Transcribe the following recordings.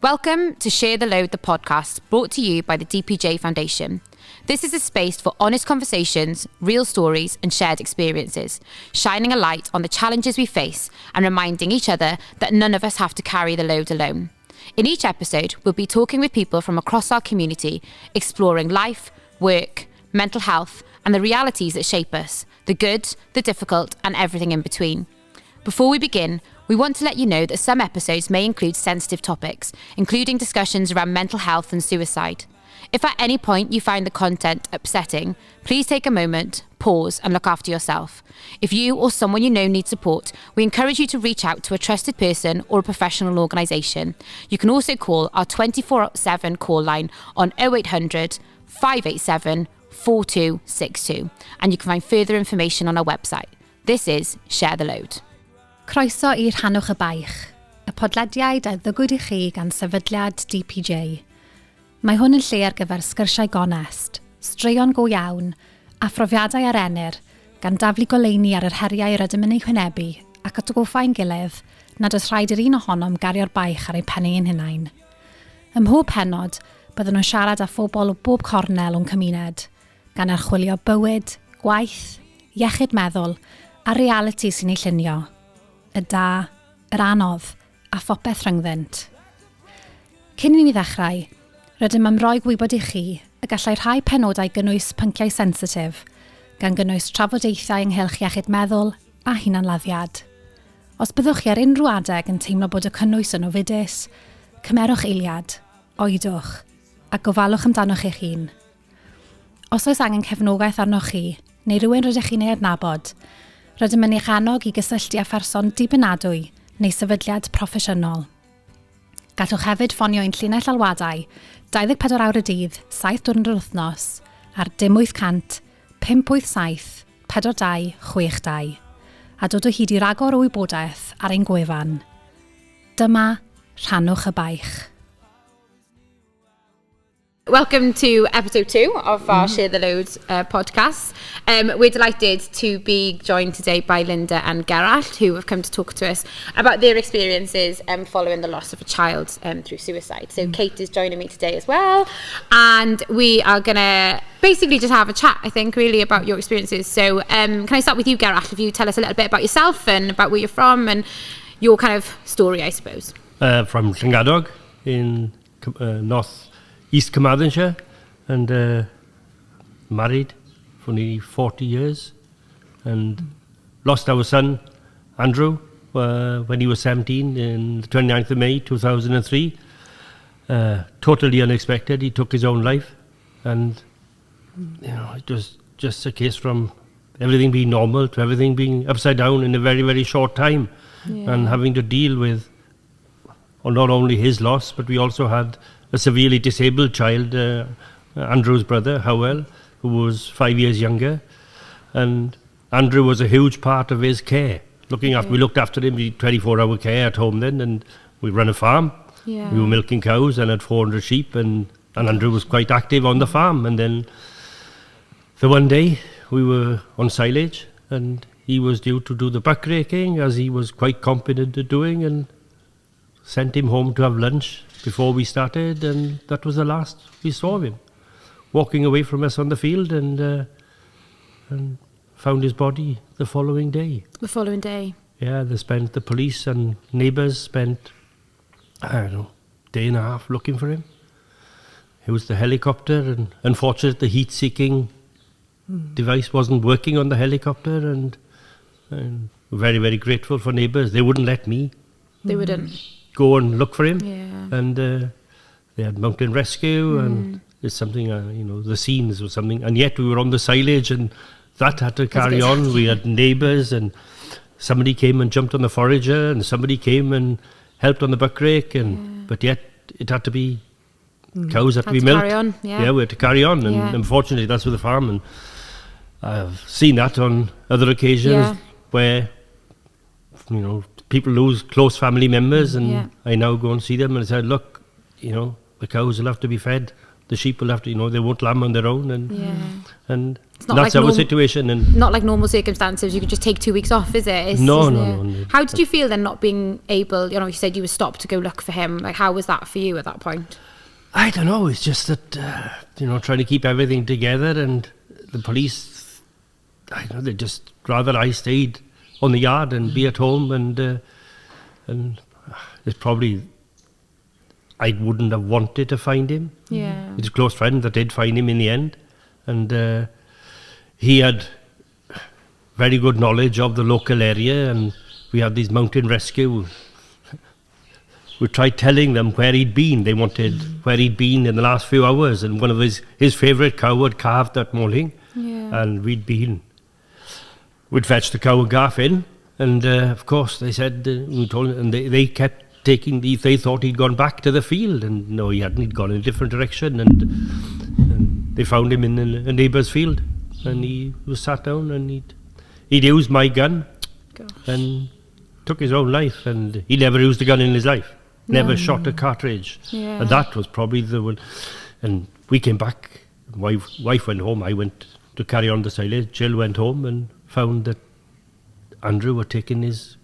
Welcome to Share the Load, the podcast, brought to you by the DPJ Foundation. This is a space for honest conversations, real stories and shared experiences, shining a light on the challenges we face and reminding each other that none of us have to carry the load alone. In each episode, we'll be talking with people from across our community, exploring life, work, mental health and the realities that shape us, the good, the difficult and everything in between. Before we begin, we want to let you know that some episodes may include sensitive topics, including discussions around mental health and suicide. If at any point you find the content upsetting, please take a moment, pause and look after yourself. If you or someone you know needs support, we encourage you to reach out to a trusted person or a professional organisation. You can also call our 24/7 call line on 0800 587 4262 and you can find further information on our website. This is Share the Load. Croeso i'r Rhannwch y Baich, y podlediad a ddygwyd I chi gan sefydliad DPJ. Mae hwn yn lle ar gyfer sgyrsiau gonest, straeon go iawn, a phrofiadau ar enir, gan daflu goleini ar yr heriau rydym yn ei hwynebu ac atgoffa'n gilydd nad oes rhaid i'r un ohonom gario'r baich ar ei pennu ein hunain. Ym mhob penod, byddwn nhw'n siarad â phobl o bob cornel o'n cymuned, gan archwilio bywyd, gwaith, iechyd meddwl a reality sy'n ei llunio. Y da, yr anodd, a phopeth rhyngddynt. Cyn I ni ddechrau, rydym am roi gwybod I chi y gallai rhai penodau gynnwys pynciau sensitif, gan gynnwys trafodaethau ynghylch iechyd meddwl a hunanladdiad. Os byddwch chi ar unrhyw adeg yn teimlo bod y cynnwys yn ofidus, cymerwch eiliad, oedwch, a gofalwch amdanoch eich hun. Os oes angen cefnogaeth arnoch chi, neu rhywun rydych chi'n ei adnabod, rydym yn eich annog I gysylltu â pherson dibynadwy neu sefydliad proffesiynol. Gallwch hefyd ffonio ein llinell alwadau 24 awr y dydd, 7 diwrnod yr wythnos ar 0800 587 42 62 a dod o hyd I ragor o wybodaeth ar ein gwefan. Dyma Rhannwch y Baich. Welcome to episode 2 of our Share the Load podcast. We're delighted to be joined today by Lynda and Gerallt, who have come to talk to us about their experiences following the loss of a child through suicide. So Kate is joining me today as well. And we are going to basically just have a chat, I think, really about your experiences. So can I start with you, Gerallt, if you tell us a little bit about yourself and about where you're from and your kind of story, I suppose. From Llangadog in North East Carmarthenshire and married for nearly 40 years and lost our son Andrew when he was 17 in the 29th of May 2003. Totally unexpected. He took his own life and it was just a case from everything being normal to everything being upside down in a very, very short time and having to deal with not only his loss, but we also had a severely disabled child, Andrew's brother, Howell, who was 5 years younger. And Andrew was a huge part of his care. We looked after him, 24-hour care at home then, and we ran a farm. Yeah. We were milking cows and had 400 sheep, and Andrew was quite active on the farm. And then the one day we were on silage, and he was due to do the buck raking, as he was quite competent at doing, and sent him home to have lunch before we started, and that was the last we saw of him, walking away from us on the field, and found his body the following day. The following day? Yeah, the police and neighbours spent, day and a half looking for him. It was the helicopter, and unfortunately the heat-seeking device wasn't working on the helicopter, and very, very grateful for neighbours. They wouldn't let me. They wouldn't go and look for him. Yeah. And they had mountain rescue and it's something, the scenes was something. And yet we were on the silage and that had to carry on. We had neighbours and somebody came and jumped on the forager and somebody came and helped on the buck rake. But yet it had to be, cows had to be milked. Carry on, yeah, we had to carry on. And unfortunately that's with the farm. And I've seen that on other occasions where, people lose close family members and I now go and see them and I said, look, the cows will have to be fed. the sheep will have to, they won't lamb on their own, and It's not that's like our situation. And not like normal circumstances. You could just take 2 weeks off, is it? No. How did you feel then, not being able? You said you were stopped to go look for him. Like, how was that for you at that point? I don't know. It's just that trying to keep everything together, and the police, I don't know, they just rather I stayed on the yard and be at home, and it's probably I wouldn't have wanted to find him. Yeah, it's a close friend that did find him in the end, and he had very good knowledge of the local area, and we had these mountain rescue. We tried telling them where he'd been. They wanted where he'd been in the last few hours, and one of his favourite cow had calved that morning, and we'd fetched the cow and calf in, and of course they said, we told them, and they kept taking, they thought he'd gone back to the field, and no, he hadn't. He'd gone in a different direction, and they found him in a neighbour's field, and he was sat down, and he'd used my gun. Gosh. And took his own life, and he never used a gun in his life. Never shot a cartridge. Yeah. And that was probably the one. And we came back. Wife went home. I went to carry on the silage. Jill went home and found that Andrew had taken his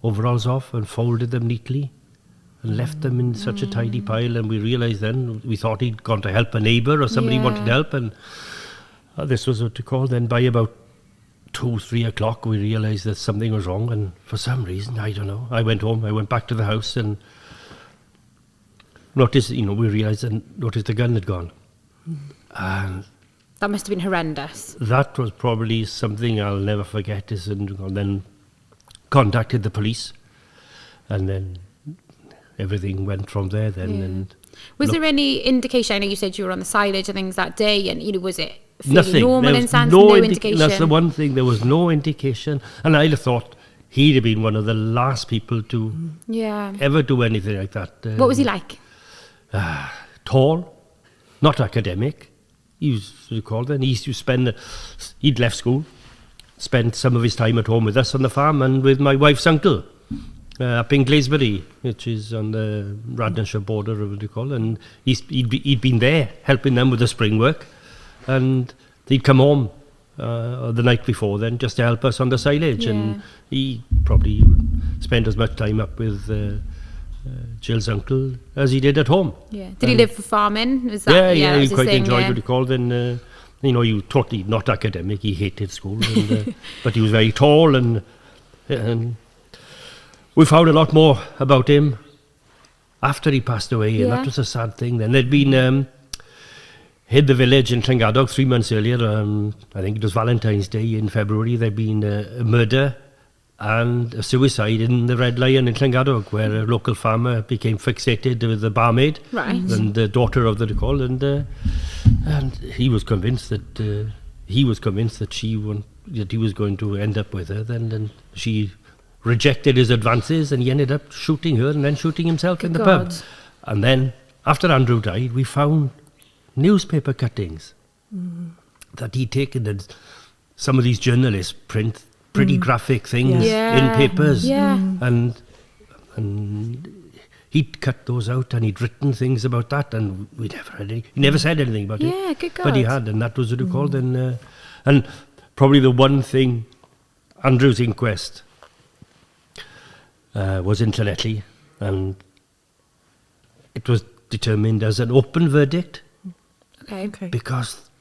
overalls off and folded them neatly and left them in such a tidy pile. And we realised then, we thought he'd gone to help a neighbour or somebody wanted help. And this was what to call. Then by about 2-3 o'clock, we realised that something was wrong. And for some reason, I don't know, I went home. I went back to the house and noticed, we realised and noticed the gun had gone. And that must have been horrendous. that was probably something I'll never forget. And then contacted the police, and then everything went from there then. And was there any indication? I know you said you were on the silage and things that day, and was it fairly nothing. normal There in was Sands? no indication? That's the one thing. There was no indication, and I'd have thought he'd have been one of the last people to ever do anything like that. What was he like? Tall, not academic. He was what you call then. He used to he'd left school, spent some of his time at home with us on the farm and with my wife's uncle up in Glaisbury, which is on the Radnorshire border, or what do you call it. And he'd been there helping them with the spring work, and he'd come home the night before then just to help us on the silage, and he probably would spend as much time up with Jill's uncle as he did at home. Yeah. Did he live for farming? Was that, he quite enjoyed what he called. And he was totally not academic. He hated school, and, but he was very tall, and we found a lot more about him after he passed away, and that was a sad thing. Then there'd been hit the village in Llangadog 3 months earlier. I think it was Valentine's Day in February. There'd been a murder and a suicide in the Red Lion in Llangadog, where a local farmer became fixated with the barmaid, and the daughter of the recall, and he was convinced that he was going to end up with her. Then she rejected his advances, and he ended up shooting her and then shooting himself in the pub. And then after Andrew died, we found newspaper cuttings that he'd taken, and some of these journalists print pretty graphic things in papers, and he'd cut those out, and he'd written things about that, and we never had he never said anything about it. Good God. But he had, and that was what it called. And probably the one thing, Andrew's inquest was in Llanelli, and it was determined as an open verdict. Okay. Because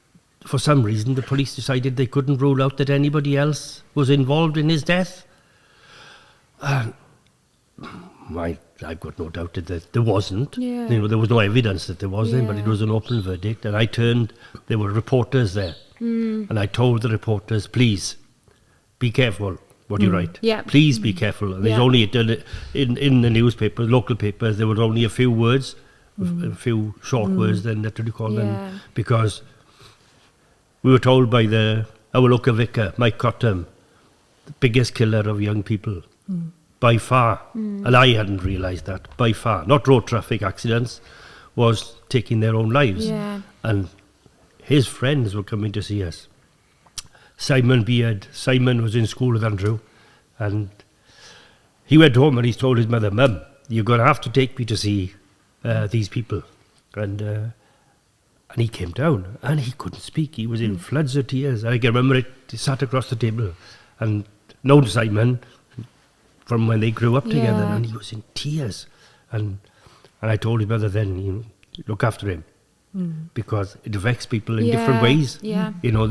for some reason the police decided they couldn't rule out that anybody else was involved in his death. I've got no doubt that there wasn't. There was no evidence that there wasn't, but it was an open verdict. And there were reporters there, and I told the reporters, please be careful what you write. Please be careful. And there's only in the newspapers, local papers, there were only a few words, a few short words then that you call them, because we were told by our local vicar, Mike Cottam, the biggest killer of young people, by far, and I hadn't realised that, by far, not road traffic accidents, was taking their own lives. And his friends were coming to see us. Simon was in school with Andrew, and he went home and he told his mother, Mum, you're going to have to take me to see these people. And And he came down and he couldn't speak. He was in floods of tears. I can remember it. He sat across the table and known Simon from when they grew up together, and he was in tears. And I told his brother then, you know, look after him because it affects people in different ways. Yeah. You know,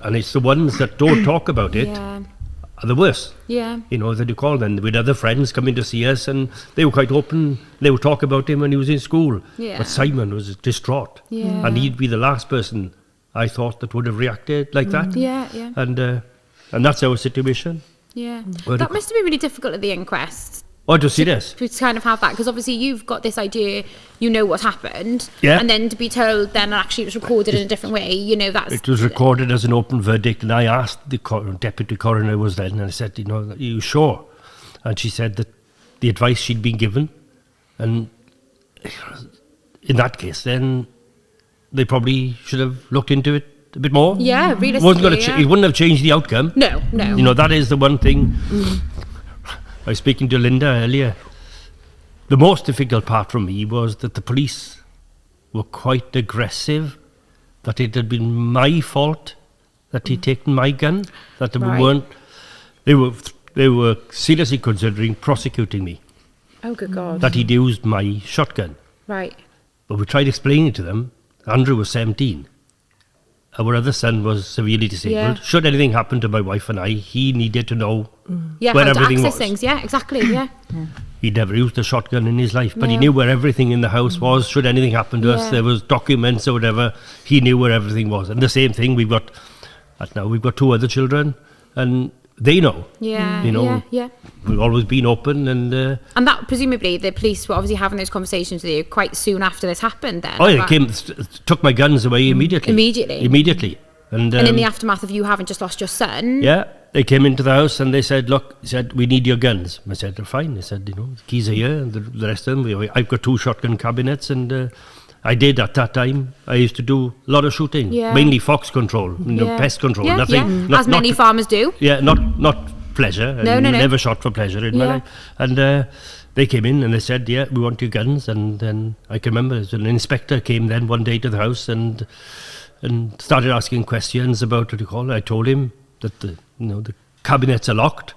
and it's the ones that don't talk about it are the worst. Yeah. You know, that you call them. With other friends coming to see us, and they were quite open. They would talk about him when he was in school. Yeah. But Simon was distraught. Yeah. And he'd be the last person I thought that would have reacted like that. Yeah, yeah. And that's our situation. Yeah. Well, That must have been really difficult at the inquest. Oh, to see this. To kind of have that, because obviously you've got this idea, you know what happened, Yeah. and then to be told then actually it was recorded in a different way, you know, that's... It was recorded as an open verdict, and I asked the deputy coroner was then, and I said, you know, are you sure? And she said that the advice she'd been given, and in that case, then they probably should have looked into it a bit more. Yeah, realistically, It wouldn't have changed the outcome. No. You know, that is the one thing. I was speaking to Lynda earlier. The most difficult part for me was that the police were quite aggressive, that it had been my fault that he'd taken my gun, that they were seriously considering prosecuting me, Oh, good God. that he'd used my shotgun. Right. But we tried explaining to them, Andrew was 17. Our other son was severely disabled. Yeah. Should anything happen to my wife and I, he needed to know Yeah, where how to everything access was. things. Yeah, exactly, yeah. He'd never used a shotgun in his life, but he No. knew where everything in the house was. Should anything happen to us, Yeah. there was documents or whatever, he knew where everything was. And the same thing, we've got 2 other children, and they know. Yeah, You know, yeah. we've always been open, and And that, presumably, the police were obviously having those conversations with you quite soon after this happened then? they about- came, took my guns away immediately. Immediately? And And in the aftermath of you having just lost your son? yeah, they came into the house and they said, look, we need your guns. I said, fine. They said, you know, the keys are here, and the rest of them, I've got 2 shotgun cabinets, and I did at that time. I used to do a lot of shooting, Yeah. mainly fox control, pest control. Yeah, Nothing, yeah. As many farmers do. Yeah, not pleasure. No. Never shot for pleasure in my Yeah. life. And they came in and they said, yeah, we want your guns. And then I can remember an inspector came then one day to the house and started asking questions about what you call it. I told him that the cabinets are locked.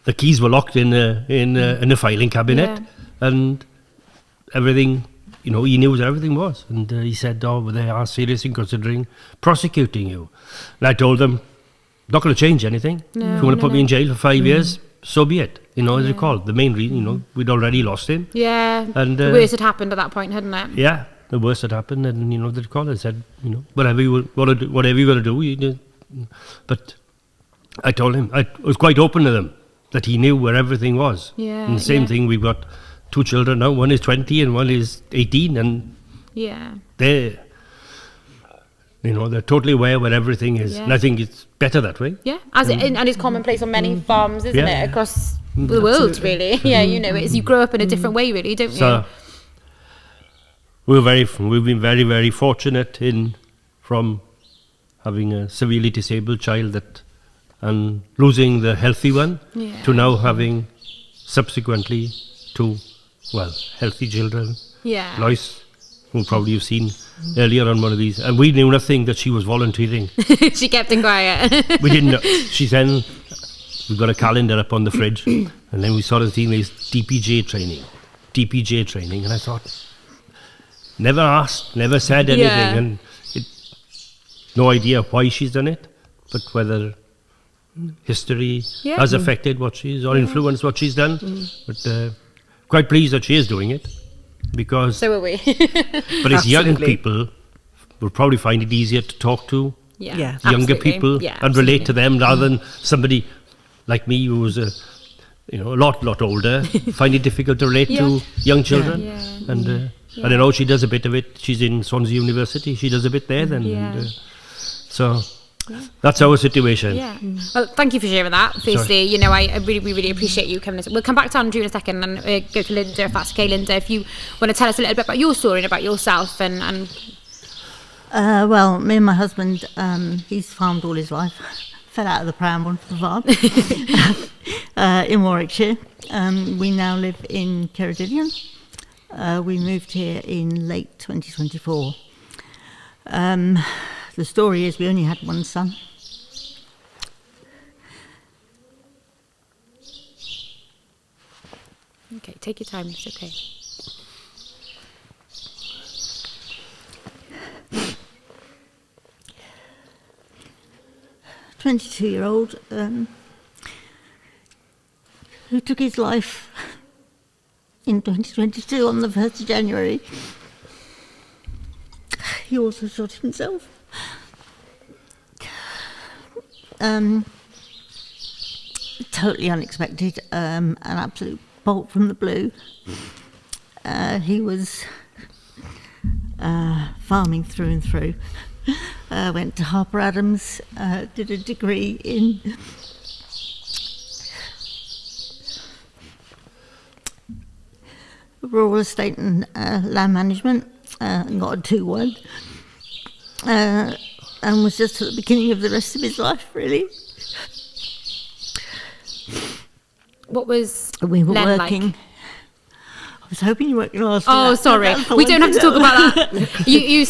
The keys were locked in a filing cabinet, and everything. You know, he knew where everything was, and he said, "Oh, well, they are seriously considering prosecuting you." And I told them, "Not going to change anything. If you want to put me in jail for 5 years, so be it." You know, as you call it, the main reason, you know, we'd already lost him. Yeah, And the worst had happened at that point, hadn't it? yeah, the worst had happened, and you know, the caller said, you know, whatever you want to do, whatever you got to do, you do. But I told him, I was quite open to them that he knew where everything was. Yeah, And the same yeah. thing, we've got 2 children now. One is 20 and one is 18, and Yeah. they're totally aware where everything is. Yeah. And I think it's better that way. Yeah, and it's commonplace on many farms, isn't Yeah. it, across the world, really? Yeah, you know, it's you grow up in a different way, really, don't So we've been very, very fortunate from having a severely disabled child and losing the healthy one Yeah. to now having subsequently 2 healthy children. you? Yeah. Lois, who probably you've seen earlier on one of these, and we knew nothing that she was volunteering. She kept it quiet. We didn't know. She then, we got a calendar up on the fridge, and then we saw the thing, this DPJ training, and I thought, never asked, never said anything, Yeah. and no idea why she's done it, but whether history Yeah. has affected what she's, or influenced what she's done, but quite pleased that she is doing it, because, So are we. but as young Absolutely. people will probably find it easier to talk to Yeah. Yeah. younger absolutely. people Yeah, and relate to absolutely. them rather than somebody like me who was a lot older find it difficult to relate to young children. Yeah. And I know she does a bit of it. She's in Swansea University. She does a bit there then. Yeah. And, so that's our situation. Yeah. Well, thank you for sharing that. Firstly, you know, we really appreciate you coming. We'll come back to Andrew in a second and go to Lynda, if that's okay. Lynda, if you want to tell us a little bit about your story and about yourself and Well, me and my husband, he's farmed all his life. Fell out of the pram onto the farm in Warwickshire. We now live in Ceredigion. We moved here in late 2024. The story is we only had one son. Okay, take your time, it's okay. A 22-year-old who took his life in 2022 on the 1st of January. He also shot himself. Totally unexpected, an absolute bolt from the blue. He was farming through and through. Went to Harper Adams, did a degree in rural estate and land management, and got a 2-1, and was just at the beginning of the rest of his life, really. What was We were Len working. like? I was hoping you weren't going to ask me Oh, that. sorry. That's the We one don't have to thing talk about that. You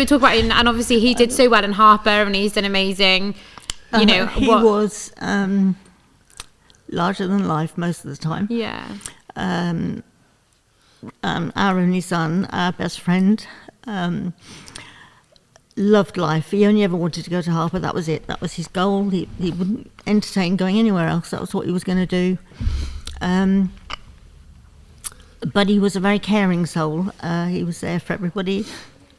talk about it, and obviously he did so well in Harper, and he's done amazing. You know, he was larger than life most of the time. Yeah. Our only son, our best friend, loved life. He only ever wanted to go to Harper. That was it. That was his goal. He wouldn't entertain going anywhere else. That was what he was going to do. But he was a very caring soul. He was there for everybody.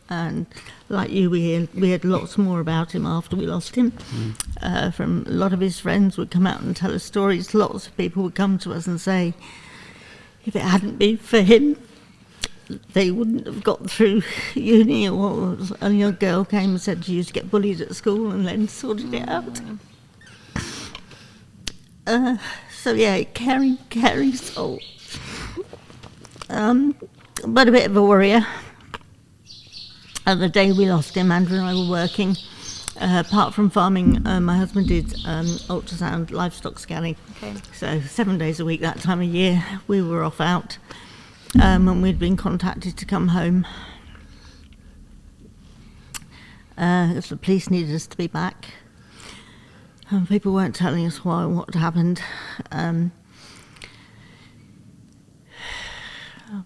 And like you, we heard lots more about him after we lost him. From a lot of his friends would come out and tell us stories. Lots of people would come to us and say, if it hadn't been for him, they wouldn't have got through uni. Or a young girl came and said she used to get bullied at school and then sorted it out. So yeah, caring soul. But a bit of a worrier. And the day we lost him, Andrew and I were working. Apart from farming, my husband did ultrasound livestock scanning. Okay. So 7 days a week that time of year, we were off out. And we'd been contacted to come home. The police needed us to be back. And people weren't telling us why, what had happened.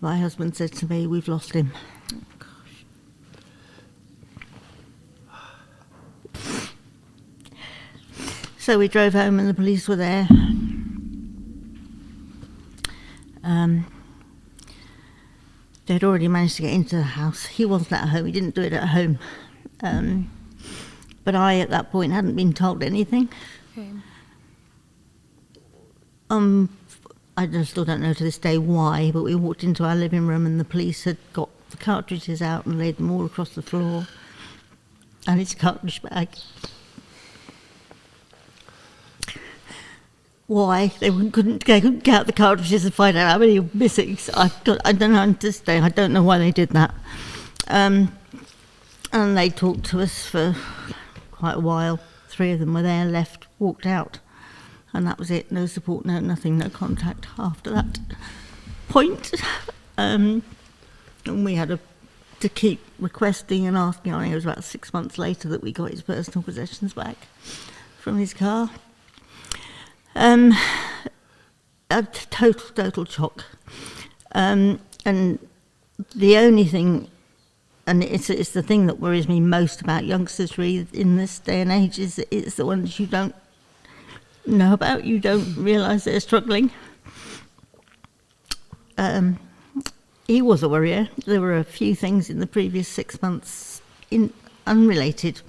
My husband said to me, "We've lost him." So we drove home and the police were there. They'd already managed to get into the house. He wasn't at home, he didn't do it at home. But I, at that point, hadn't been told anything. Okay. I still don't know to this day why, but we walked into our living room and the police had got the cartridges out and laid them all across the floor. And his cartridge bag. Why they couldn't get out the cartridges and find out how many were missing. So I don't know to this day. I don't know why they did that. And they talked to us for quite a while. 3 of them were there, left, walked out, and that was it. No support, no nothing, no contact after that point. And we had to keep requesting and asking. I think it was about 6 months later that we got his personal possessions back from his car. A total shock. And the only thing, and it's the thing that worries me most about youngsters really in this day and age, is it's the ones you don't know about, you don't realise they're struggling. He was a worrier. There were a few things in the previous 6 months, unrelated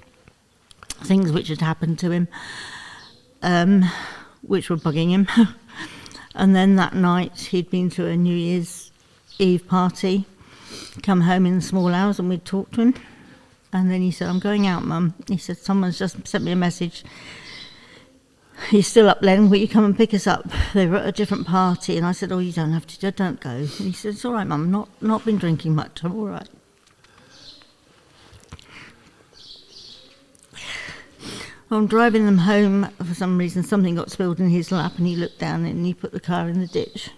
things which had happened to him, which were bugging him. And then that night he'd been to a New Year's Eve party, come home in the small hours, and we'd talked to him. And then he said, "I'm going out, Mum." He said, "Someone's just sent me a message. You're still up, Len, will you come and pick us up? They were at a different party." And I said, "Oh, you don't have to, don't go." And he said, "It's all right, Mum, not been drinking much, I'm all right." I'm driving them home. For some reason, something got spilled in his lap, and he looked down and he put the car in the ditch.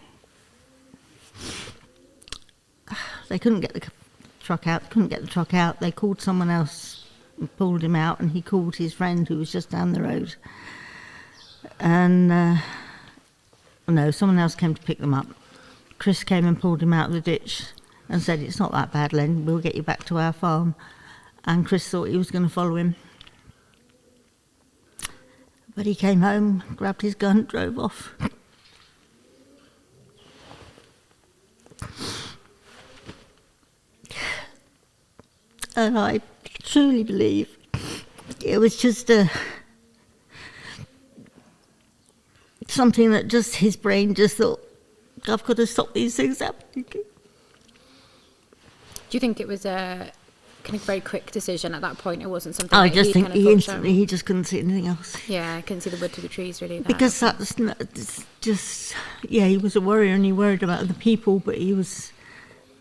They couldn't get the truck out. Couldn't get the truck out. They called someone else and pulled him out, and he called his friend who was just down the road. And no, someone else came to pick them up. Chris came and pulled him out of the ditch and said, "It's not that bad, Len. We'll get you back to our farm." And Chris thought he was going to follow him. But he came home, grabbed his gun, drove off. And I truly believe it was just something that just his brain just thought, "I've got to stop these things happening." Do you think it was a kind of very quick decision at that point? It wasn't something I that just think kind of he instantly, he just couldn't see anything else. Yeah, I couldn't see the wood through the trees, really. Because that's just, yeah, he was a warrior and he worried about other people, but he was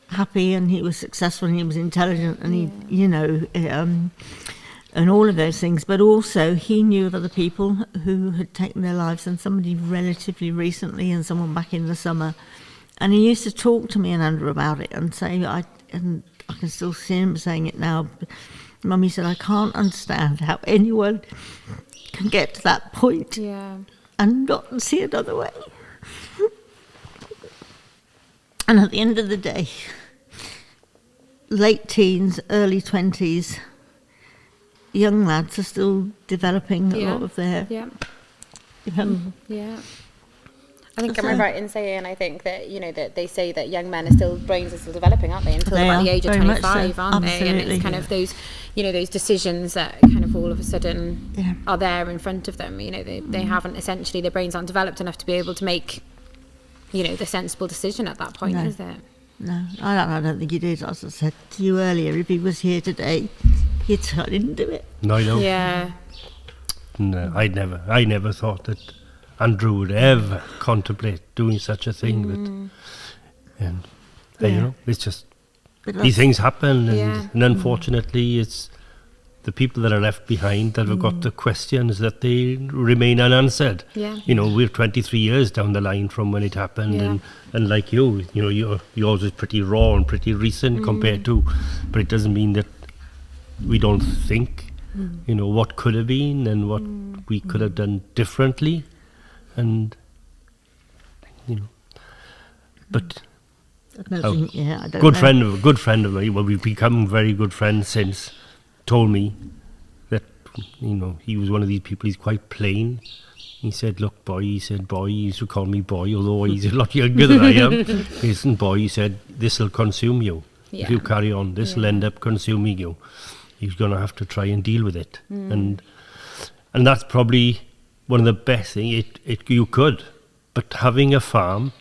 happy and he was successful and he was intelligent and he, you know, and all of those things. But also he knew of other people who had taken their lives, and somebody relatively recently and someone back in the summer. And he used to talk to me and Andrew about it and say, and I can still see him saying it now. Mummy said, "I can't understand how anyone can get to that point and not see another way." And at the end of the day, late teens, early 20s, young lads are still developing a lot of their... I think, am I right in saying, I think that, you know, that they say that young men brains are still developing, aren't they, until about the age of 25, aren't they? And it's kind of those, you know, those decisions that kind of all of a sudden are there in front of them. You know, they haven't, essentially, their brains aren't developed enough to be able to make, you know, the sensible decision at that point, is it? No, I don't think he did. As I said to you earlier, if he was here today, he'd say I didn't do it. No, I know. Yeah. No, I never thought that Andrew would ever contemplate doing such a thing. And you know, it's just these things happen, and unfortunately, it's the people that are left behind that have got the questions that they remain unanswered. You know, we're 23 years down the line from when it happened, and like you know, yours is pretty raw and pretty recent compared to, but it doesn't mean that we don't think, you know, what could have been and what we could have done differently. And you know, but good friend of mine. Well, we've become very good friends since. Told me that, you know, he was one of these people. He's quite plain. He said, "Look, boy," he said, "boy." He used to call me boy, although he's a lot younger than I am. "Listen, boy," he said, "this will consume you. If you carry on, this will end up consuming you. You're going to have to try and deal with it." And that's probably one of the best things you could. But having a farm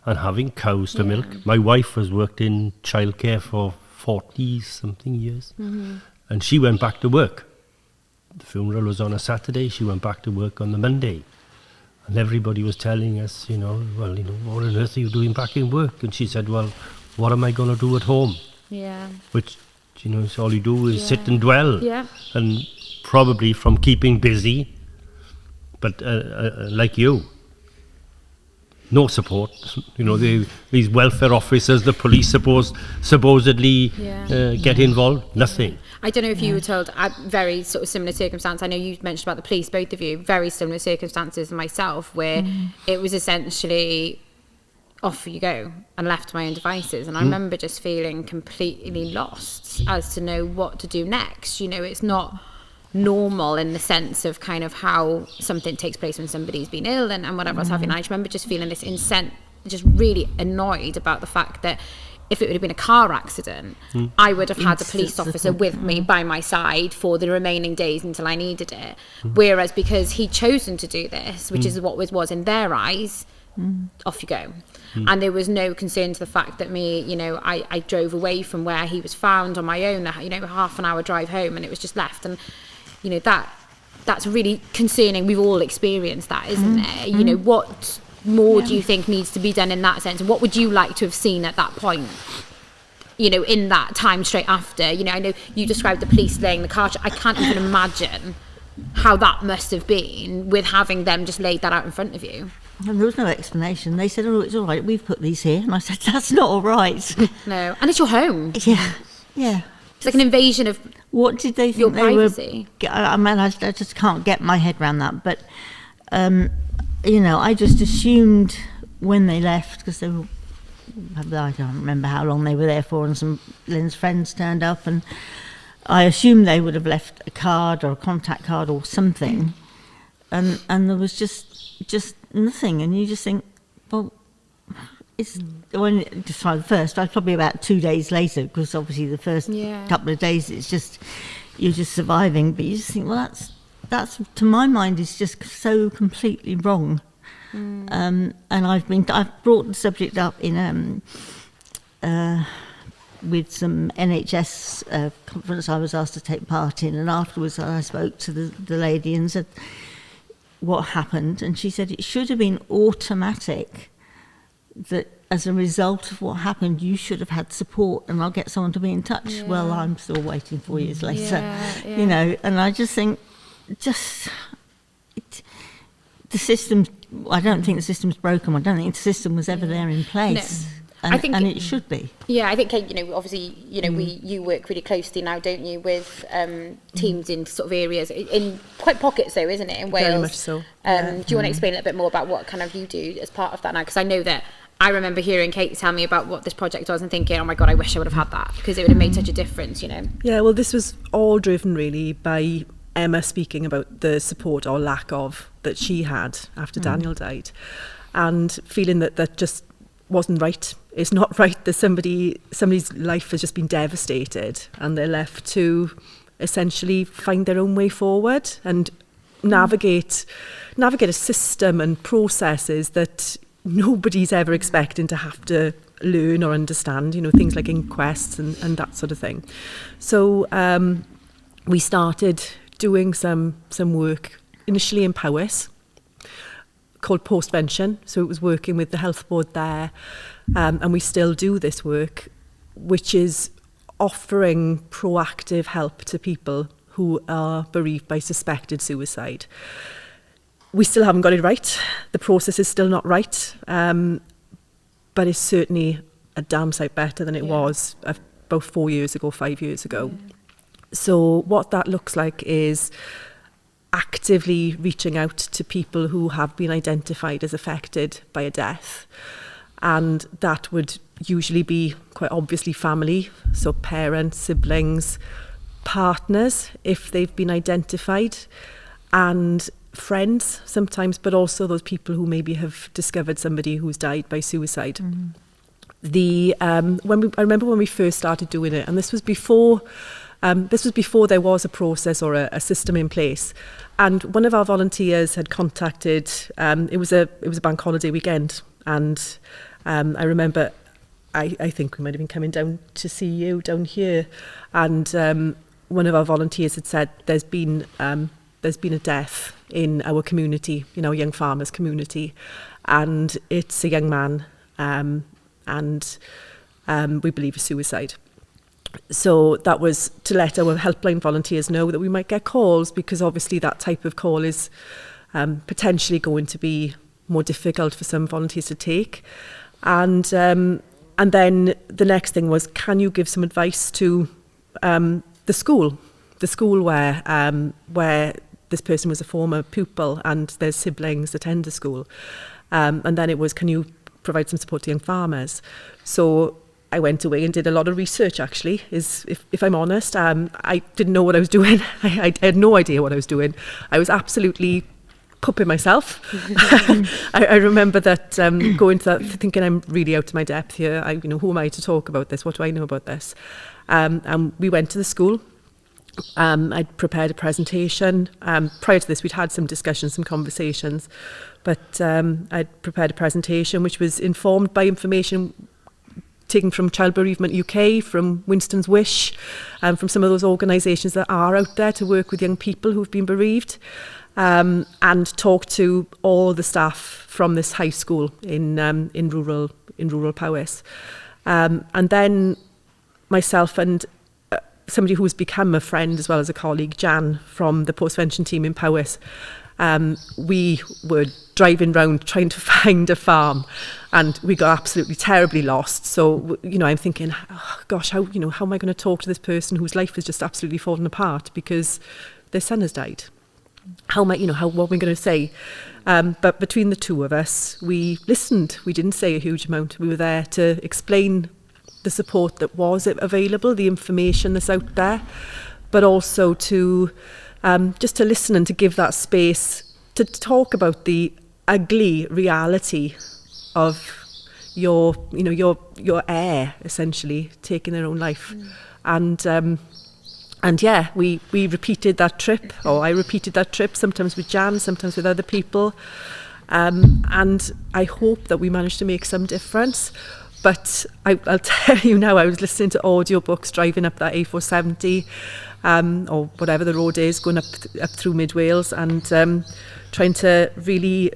and having cows to milk. My wife has worked in childcare for 40-something years. And she went back to work. The funeral was on a Saturday. She went back to work on the Monday. And everybody was telling us, you know, "Well, you know, what on earth are you doing back in work?" And she said, "Well, what am I going to do at home?" Which, you know, it's all you do is sit and dwell. And probably from keeping busy, but like you, no support. You know, these welfare officers, the police supposedly get involved. Nothing. I don't know if you were told, very sort of similar circumstance. I know you mentioned about the police, both of you, very similar circumstances myself, where it was essentially off you go and left to my own devices. And I remember just feeling completely lost as to know what to do next. You know, it's not normal in the sense of kind of how something takes place when somebody's been ill and whatever else have you. And I just remember just feeling this just really annoyed about the fact that if it would have been a car accident, I would have had a police officer with me by my side for the remaining days until I needed it. Whereas because he'd chosen to do this, which is what was in their eyes, off you go. And there was no concern to the fact that I drove away from where he was found on my own, you know, half an hour drive home, and it was just left. And, you know, that's really concerning. We've all experienced that, isn't it? You know, what more do you think needs to be done in that sense? And what would you like to have seen at that point? You know, in that time straight after, you know, I know you described the police laying the car. I can't even imagine how that must have been with having them just laid that out in front of you. And there was no explanation. They said, "Oh, it's all right, we've put these here." And I said, "That's not all right." No, and it's your home. Yeah. Yeah. It's like an invasion of What did they think your they privacy. were? I mean, I just can't get my head around that. But, you know, I just assumed when they left, because they were, I don't remember how long they were there for, and some Lynn's friends turned up, and I assumed they would have left a card or a contact card or something, and there was just nothing, and you just think, well, it's when just for the first, I was probably about 2 days later, because obviously the first couple of days it's just you're just surviving, but you just think, well, that's to my mind is just so completely wrong. And I've brought the subject up in with some NHS conference I was asked to take part in, and afterwards I spoke to the lady and said what happened, and she said it should have been automatic that as a result of what happened you should have had support, and I'll get someone to be in touch. Well, I'm still waiting 4 years later, you know, and I just think the system, I don't think the system's broken. I don't think the system was ever there in place. No. And it should be. Yeah, I think, you know, obviously, you know, you work really closely now, don't you, with teams in sort of areas, in quite pockets though, isn't it, in Wales? Very much so. Do you want to explain a little bit more about what kind of you do as part of that now? Because I know that I remember hearing Kate tell me about what this project was and thinking, oh my God, I wish I would have had that, because it would have made such a difference, you know. Yeah, well, this was all driven really by Emma speaking about the support or lack of that she had after Daniel died, and feeling that just wasn't right. It's not right that somebody's life has just been devastated and they're left to essentially find their own way forward and navigate a system and processes that nobody's ever expecting to have to learn or understand, you know, things like inquests and that sort of thing. So we started doing some work initially in Powys called postvention. So it was working with the health board there, and we still do this work, which is offering proactive help to people who are bereaved by suspected suicide. We still haven't got it right. The process is still not right, but it's certainly a damn sight better than it was about 4 years ago, 5 years ago. So what that looks like is actively reaching out to people who have been identified as affected by a death. And that would usually be quite obviously family, so parents, siblings, partners, if they've been identified, and friends sometimes, but also those people who maybe have discovered somebody who's died by suicide. I remember when we first started doing it, and this was before there was a process or a system in place. And one of our volunteers had contacted. It was a bank holiday weekend, and I remember. I think we might have been coming down to see you down here, and one of our volunteers had said there's been a death in our community, you know, young farmers community, and it's a young man, and we believe a suicide. So that was to let our helpline volunteers know that we might get calls, because obviously that type of call is potentially going to be more difficult for some volunteers to take. And then the next thing was, can you give some advice to the school where this person was a former pupil and their siblings attend the school. And then it was, can you provide some support to young farmers? So I went away and did a lot of research, actually, if I'm honest. I didn't know what I was doing. I had no idea what I was doing. I was absolutely pooping myself. I remember that going to that, thinking I'm really out of my depth here. Who am I to talk about this? What do I know about this? And we went to the school. I'd prepared a presentation. Prior to this, we'd had some discussions, some conversations, but I'd prepared a presentation which was informed by information taken from Child Bereavement UK, from Winston's Wish, from some of those organisations that are out there to work with young people who've been bereaved, and talked to all the staff from this high school in rural Powys, and then myself and somebody who's become a friend as well as a colleague, Jan, from the postvention team in Powys, we were driving around trying to find a farm, and we got absolutely terribly lost. So, I'm thinking, oh, gosh, how am I going to talk to this person whose life is just absolutely fallen apart because their son has died? What am I going to say? But between the two of us, we listened. We didn't say a huge amount. We were there to explain the support that was available, the information that's out there, but also to just to listen and to give that space to talk about the ugly reality of your heir essentially taking their own life. And yeah, we repeated that trip, or I repeated that trip, sometimes with Jan, sometimes with other people. And I hope that we managed to make some difference. But I'll tell you now, I was listening to audiobooks driving up that A470, or whatever the road is, going up through Mid Wales, and trying to really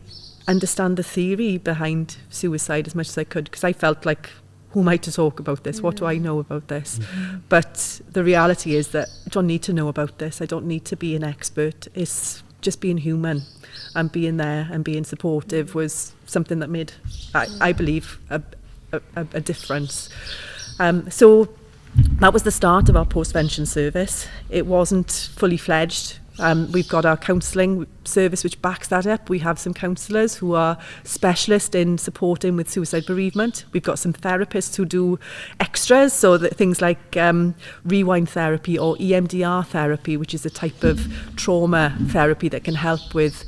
understand the theory behind suicide as much as I could, because I felt like, who am I to talk about this? What do I know about this? But the reality is that I don't need to know about this. I don't need to be an expert. It's just being human, and being there and being supportive was something that made, I believe, a difference. So that was the start of our post-vention service. It wasn't fully fledged. We've got our counselling service which backs that up. We have some counsellors who are specialists in supporting with suicide bereavement. We've got some therapists who do extras, so that things like rewind therapy or EMDR therapy, which is a type of trauma therapy that can help with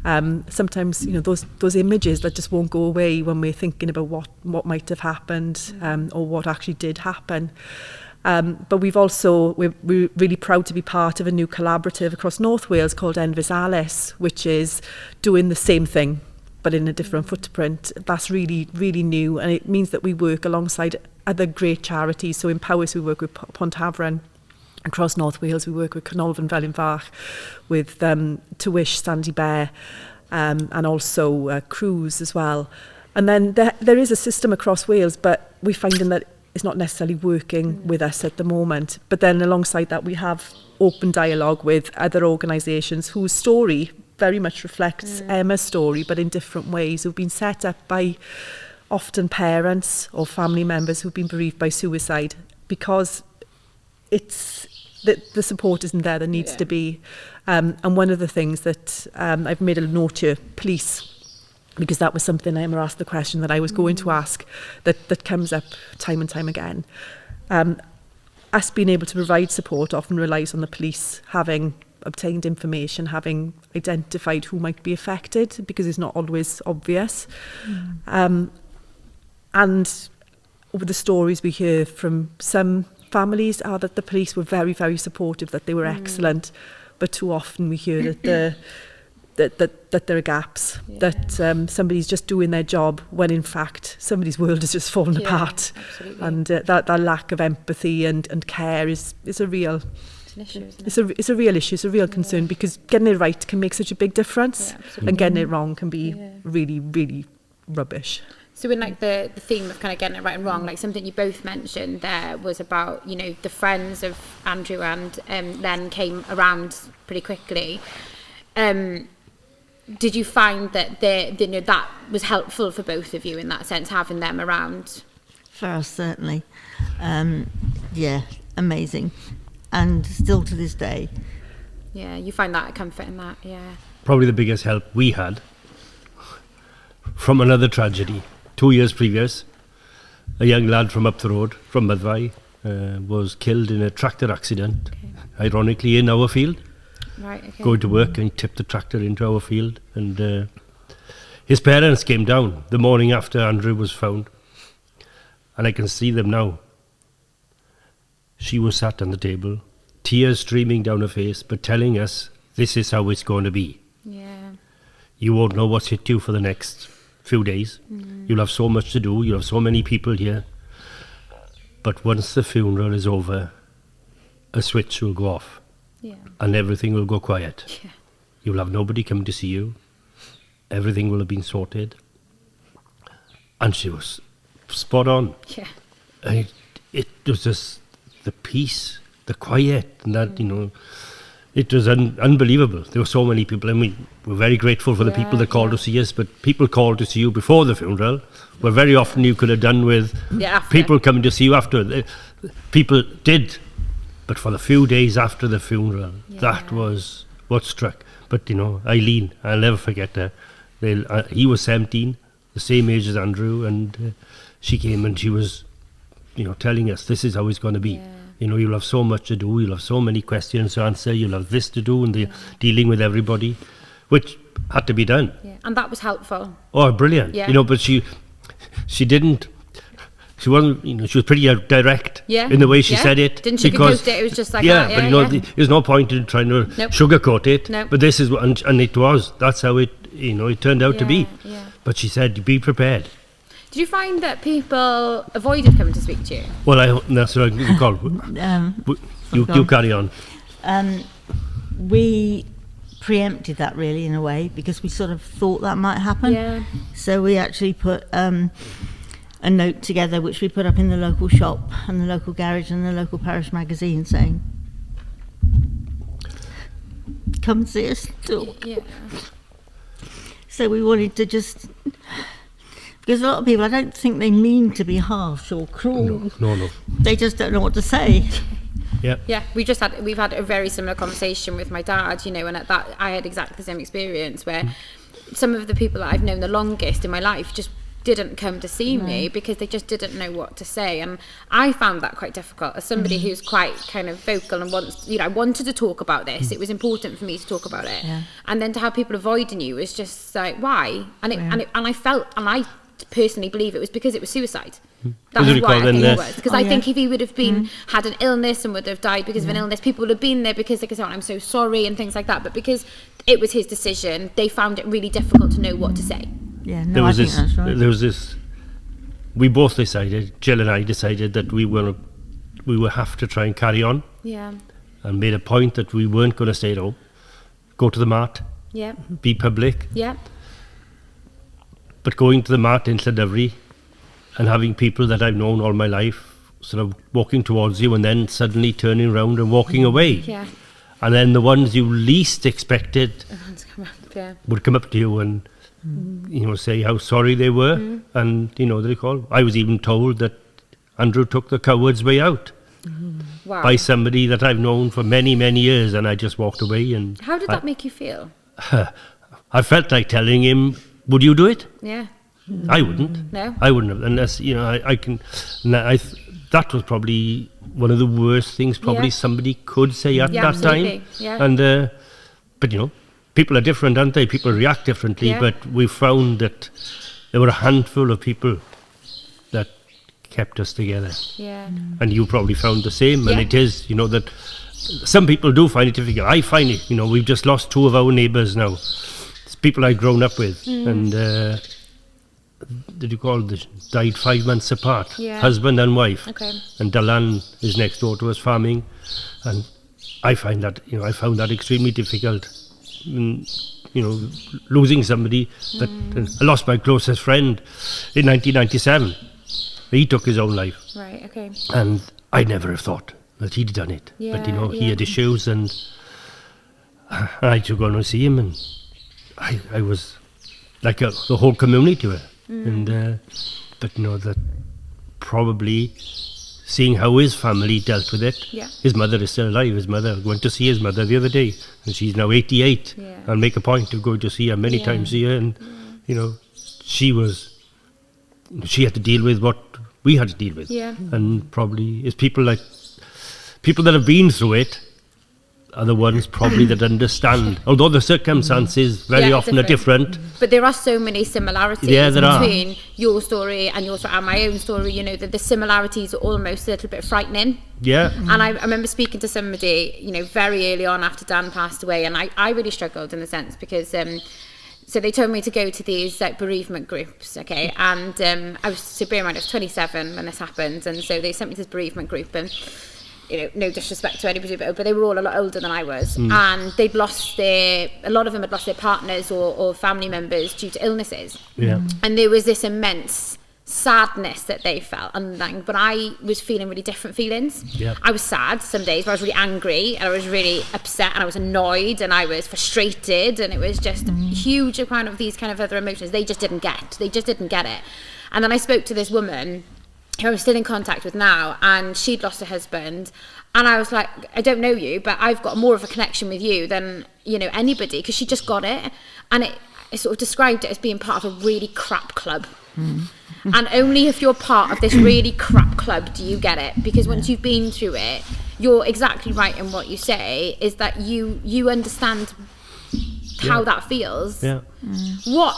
sometimes those images that just won't go away when we're thinking about what might have happened or what actually did happen. But we're really proud to be part of a new collaborative across North Wales called Envisalis, which is doing the same thing, but in a different footprint. That's really, really new, and it means that we work alongside other great charities. So in Powys, we work with Pontafran. Across North Wales, we work with Canolfan Felinfach, with Tywish, Sandy Bear, and also Cruise as well. And then there is a system across Wales, but we're finding that it's not necessarily working with us at the moment. But then alongside that, we have open dialogue with other organisations whose story very much reflects Emma's story, but in different ways, who've been set up by often parents or family members who've been bereaved by suicide, because it's the support isn't there that needs to be. And one of the things that I've made a note here, police, because that was something Emma asked the question that I was going to ask, that comes up time and time again. Us being able to provide support often relies on the police having obtained information, having identified who might be affected, because it's not always obvious. And the stories we hear from some families are that the police were very, very supportive, that they were excellent, but too often we hear that that there are gaps, that somebody's just doing their job when in fact somebody's world has just fallen apart. Absolutely. And that lack of empathy and care is a real issue, isn't it? It's a real issue, it's a real concern, because getting it right can make such a big difference, and getting it wrong can be really, really rubbish. So in like the theme of kind of getting it right and wrong, like something you both mentioned there was about, the friends of Andrew and Len came around pretty quickly. Did you find that that was helpful for both of you in that sense, having them around? For us, certainly. Amazing. And still to this day. Yeah, you find that a comfort in that, Probably the biggest help we had from another tragedy. 2 years previous, a young lad from up the road, from Myddfai, was killed in a tractor accident, ironically in our field. Right, okay. Going to work, and he tipped the tractor into our field, and his parents came down the morning after Andrew was found, and I can see them now. She was sat on the table, tears streaming down her face, but telling us, this is how it's going to be. Yeah. You won't know what's hit you for the next few days. You'll have so much to do, you'll have so many people here, but once the funeral is over, a switch will go off. And everything will go quiet. You'll have nobody coming to see you. Everything will have been sorted. And she was spot on. And it was just the peace, the quiet, and that, it was unbelievable. There were so many people, and we were very grateful for the people that called to see us, but people called to see you before the funeral, where very often you could have done with people coming to see you after. People did, but for the few days after the funeral, that was what struck. But, Eileen, I'll never forget her. He was 17, the same age as Andrew, and she came and she was, telling us this is how it's going to be. Yeah. You'll have so much to do, you'll have so many questions to answer, you'll have this to do, and dealing with everybody, which had to be done. Yeah. And that was helpful. Oh, brilliant. Yeah. But she wasn't, she was pretty direct in the way she said it. Didn't sugarcoat it, it was just like that. But there's no point in trying to sugarcoat it. Nope. But this is, and it was, that's how it, it turned out to be. Yeah. But she said, be prepared. Did you find that people avoided coming to speak to you? Well, that's what I call you carry on. We preempted that really in a way because we sort of thought that might happen. Yeah. So we actually put a note together which we put up in the local shop and the local garage and the local parish magazine saying, come see us talk. Yeah. So we wanted to just... Because a lot of people, I don't think they mean to be harsh or cruel. No. They just don't know what to say. Yeah. We've had a very similar conversation with my dad, and at that I had exactly the same experience where some of the people that I've known the longest in my life just didn't come to see me because they just didn't know what to say, and I found that quite difficult as somebody who's quite kind of vocal and wants, I wanted to talk about this. It was important for me to talk about it, and then to have people avoiding you was just like, why? And I personally believe it was because it was suicide. That's why I think it was. Because I think if he would have been had an illness and would have died because of an illness, people would have been there because they could say, I'm so sorry and things like that. But because it was his decision, they found it really difficult to know what to say. Yeah, no, I think that's right. There was this. We both decided, Jill and I decided that we would have to try and carry on. Yeah. And made a point that we weren't going to stay at home. Go to the mart. Yeah. Be public. Yeah. But going to the mart in Llandovery and having people that I've known all my life sort of walking towards you and then suddenly turning around and walking away. Yeah. And then the ones you least expected would come up to you and say how sorry they were. And, they call. I was even told that Andrew took the coward's way out by somebody that I've known for many, many years, and I just walked away. And how did that make you feel? I felt like telling him, would you do it? Yeah. I wouldn't. No. I wouldn't have. Unless, that was probably one of the worst things somebody could say at that time. Yeah. And, but, people are different, aren't they? People react differently. Yeah. But we found that there were a handful of people that kept us together. Yeah. And you probably found the same. Yeah. And it is, that some people do find it difficult. I find it, we've just lost two of our neighbours now. People I'd grown up with, and died 5 months apart, husband and wife. Okay. And Dylan is next door to us farming, and I find that I found that extremely difficult. Losing somebody that I lost my closest friend in 1997. He took his own life. Right. Okay. And I never have thought that he'd done it, but he had issues, and I had to go and see him, and I was like the whole community to her. And but that probably seeing how his family dealt with it. Yeah. His mother is still alive. His mother, went to see his mother the other day, and she's now 88. Yeah. I'll make a point of going to see her many times a year, and she had to deal with what we had to deal with. Yeah. And probably it's people that have been through it are the ones probably that understand, although the circumstances very often are different. But there are so many similarities between your story and my own story. The similarities are almost a little bit frightening. Yeah. And I remember speaking to somebody, very early on after Dan passed away, and I really struggled in the sense because so they told me to go to these bereavement groups, okay, and I was 27 when this happened, and so they sent me to this bereavement group, and no disrespect to anybody, but they were all a lot older than I was, and they'd lost a lot of them had lost their partners or family members due to illnesses. Yeah. And there was this immense sadness that they felt underlying, but I was feeling really different feelings. Yeah. I was sad some days, but I was really angry, and I was really upset, and I was annoyed, and I was frustrated, and it was just huge amount of these kind of other emotions they just didn't get it. And then I spoke to this woman who I'm still in contact with now, and she'd lost her husband, and I was like, I don't know you, but I've got more of a connection with you than, you know, anybody, because she just got it. And it sort of described it as being part of a really crap club. And only if you're part of this really crap club do you get it, because once you've been through it, you're exactly right in what you say, is that you understand how that feels. What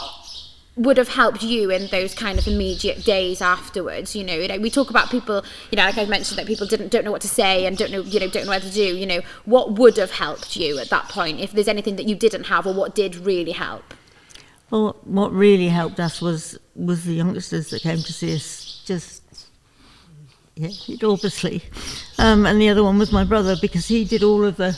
would have helped you in those kind of immediate days afterwards? You know, like we talk about people, you know, like I mentioned, that people don't know what to say and don't know what to do. You know, what would have helped you at that point, if there's anything that you didn't have, or what did really help? Well, what really helped us was the youngsters that came to see us. Just, yeah, obviously, and the other one was my brother, because he did all of the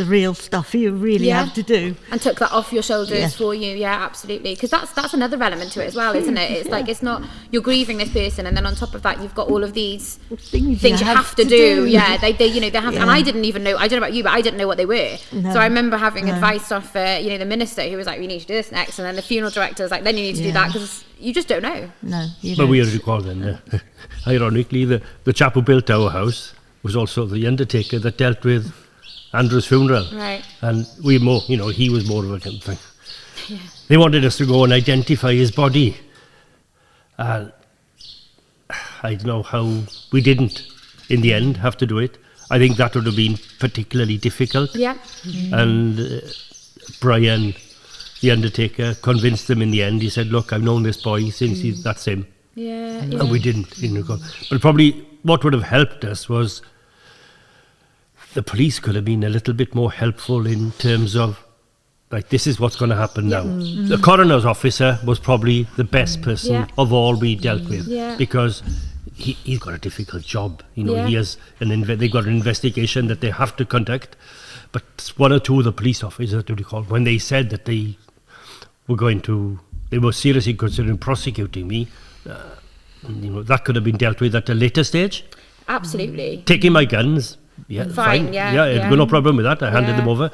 real stuff you really have to do, and took that off your shoulders for you. Yeah, absolutely, because that's another element to it as well, isn't it? It's like, it's not, you're grieving this person, and then on top of that you've got all of these things you have to do. Yeah, they you know, they have and I didn't even know, I don't know about you, but I didn't know what they were. So I remember having advice off you know, the minister, who was like, we need to do this next, and then the funeral director was like, then you need to do that, because you just don't know. But we had to call then, ironically, the chap who built our house was also the undertaker that dealt with Andrew's funeral. Right. And we more, you know, he was more of a kind of thing. Yeah. They wanted us to go and identify his body. I don't know how we didn't, in the end, have to do it. I think that would have been particularly difficult. Yeah. And Brian, the undertaker, convinced them in the end. He said, look, I've known this boy since that's him. Yeah. And we didn't. But probably what would have helped us was the police could have been a little bit more helpful in terms of, like, this is what's going to happen now. The coroner's officer was probably the best person of all we dealt with, because he's got a difficult job. You know, he has they've got an investigation that they have to conduct. But one or two of the police officers, when they said that they were seriously considering prosecuting me, you know, that could have been dealt with at a later stage. Absolutely. Taking my guns. Yeah, fine. Yeah, no problem with that. I handed them over.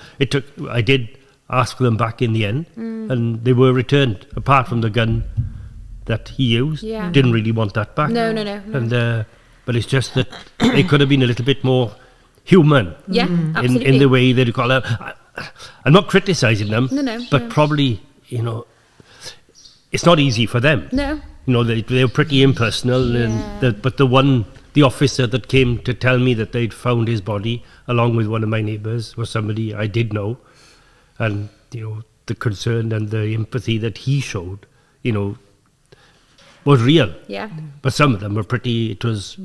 I did ask them back in the end, and they were returned. Apart from the gun that he used, didn't really want that back. No. And but it's just that they could have been a little bit more human. Yeah, in the way they call it. I'm not criticising them. But probably, you know, it's not easy for them. No. You know, they're pretty impersonal, but the officer that came to tell me that they'd found his body, along with one of my neighbours, was somebody I did know. And, you know, the concern and the empathy that he showed, you know, was real. Yeah. But some of them were it was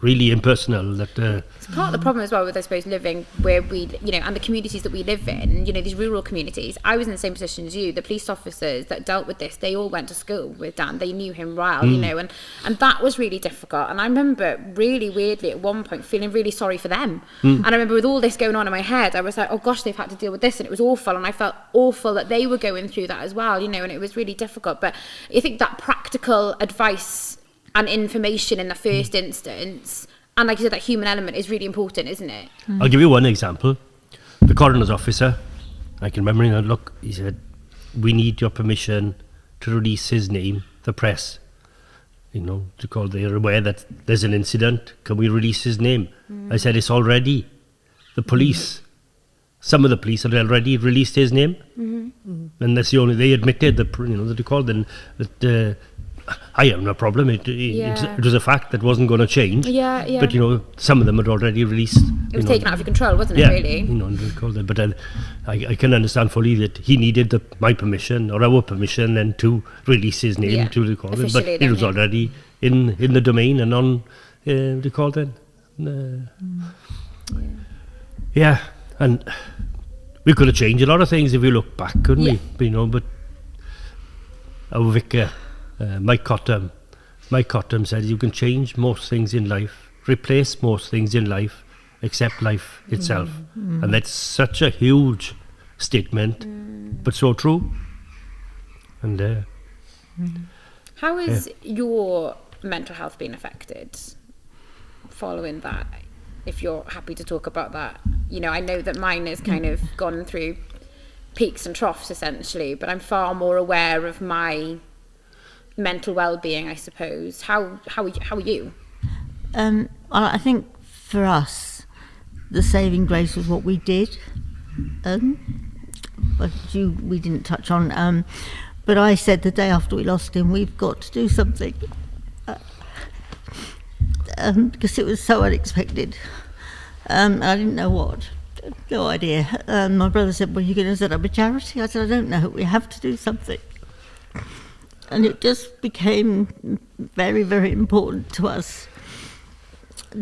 really impersonal. That it's part of the problem as well with, I suppose, living where we, you know, and the communities that we live in, you know, these rural communities. I was in the same position as you. The police officers that dealt with this, they all went to school with Dan. They knew him well, you know, and that was really difficult. And I remember really weirdly at one point feeling really sorry for them. And I remember with all this going on in my head, I was like, oh gosh, they've had to deal with this, and it was awful. And I felt awful that they were going through that as well, you know, and it was really difficult. But I think that practical advice and information in the first instance, and like you said, that human element is really important, isn't it? I'll give you one example. The coroner's officer, I can remember him, look, he said, we need your permission to release his name, the press, you know, they're aware that there's an incident, can we release his name? I said, it's already the police. Some of the police had already released his name, and that's they admitted that I have no problem. It was a fact that wasn't going to change. But you know, some of them had already released. It was taken out of your control, wasn't it? Really. You know, but I can understand fully that he needed my permission or our permission then to release his name to record it. But it was already in the domain and on record then. And we could have changed a lot of things if we look back, couldn't we? But, you know, but our vicar, Mike Cottam said you can change most things in life, replace most things in life, except life itself. And that's such a huge statement, but so true. And How has your mental health been affected following that? If you're happy to talk about that. You know, I know that mine has kind of gone through peaks and troughs essentially, but I'm far more aware of my mental well-being, I suppose. How are you? I think for us, the saving grace was what we did, but we didn't touch on. But I said the day after we lost him, we've got to do something, because it was so unexpected. I didn't know what, no idea. My brother said, "Well, you're going to set up a charity?" I said, "I don't know. We have to do something." And it just became very, very important to us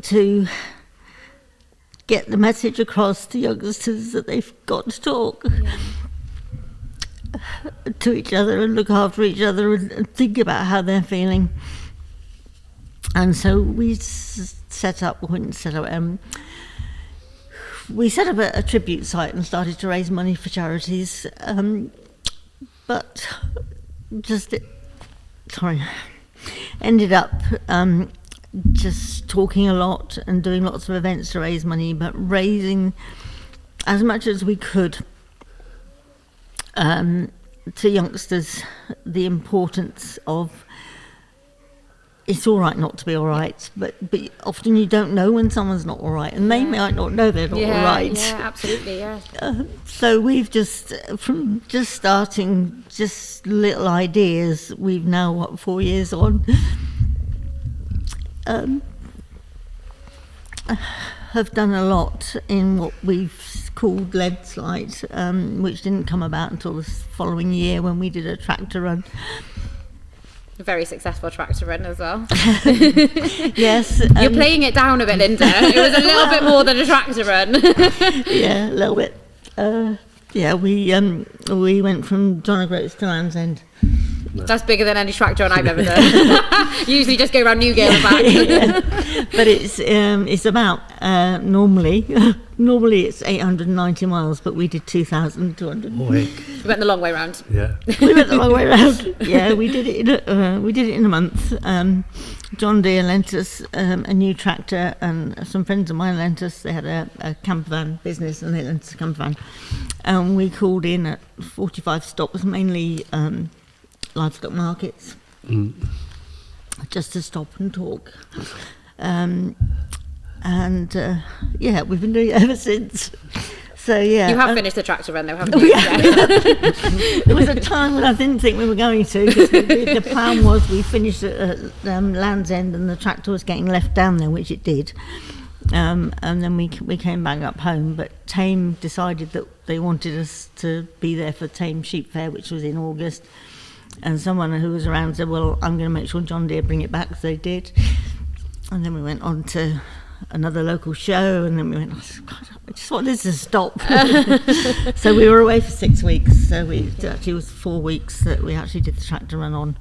to get the message across to youngsters that they've got to talk to each other and look after each other and think about how they're feeling. And so we set up a tribute site and started to raise money for charities, but ended up just talking a lot and doing lots of events to raise money, but raising as much as we could to youngsters the importance of it's all right not to be all right, but often you don't know when someone's not all right, and they might not know they're not all right. Yeah, absolutely, yeah. So we've from starting just little ideas, we've now, 4 years on, have done a lot in what we've called Lead's Light, which didn't come about until the following year when we did a tractor run. A very successful tractor run as well. Yes. You're playing it down a bit, Lynda. It was a little bit more than a tractor run. Yeah, a little bit. We went from John O'Groats to Land's End. That's bigger than any tractor run I've ever done. Usually just go around Newgate and back. Yeah. But it's about normally it's 890 miles, but we did 2,200. We went the long way round. Yeah. We went the long way round. Yeah, we did it in a month. John Deere lent us a new tractor, and some friends of mine lent us. They had a camper van business, and they lent us a camper van. And we called in at 45 stops, mainly livestock markets, just to stop and talk. We've been doing it ever since. So yeah, you have finished the tractor run though, haven't you? Yeah. There was a time when I didn't think we were going to, because the plan was we finished at Land's End and the tractor was getting left down there, which it did. And then we came back up home, but Tame decided that they wanted us to be there for Tame Sheep Fair, which was in August. And someone who was around said, "Well, I'm going to make sure John Deere bring it back," so they did. And then we went on to another local show, and then we went, "Oh, God, I just want this to stop." So we were away for 6 weeks. So it was 4 weeks that we actually did the tractor run on.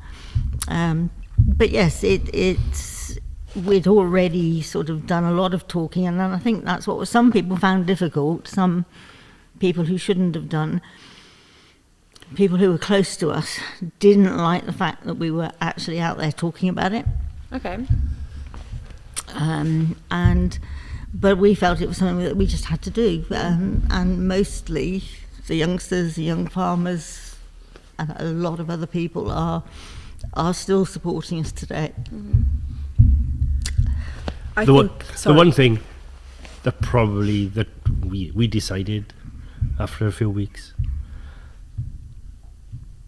But yes, we'd already sort of done a lot of talking, and then I think that's what some people found difficult. Some people who shouldn't have done. People who were close to us didn't like the fact that we were actually out there talking about it. Okay. But we felt it was something that we just had to do. And mostly the youngsters, the young farmers, and a lot of other people are still supporting us today. Mm-hmm. The one thing that we decided after a few weeks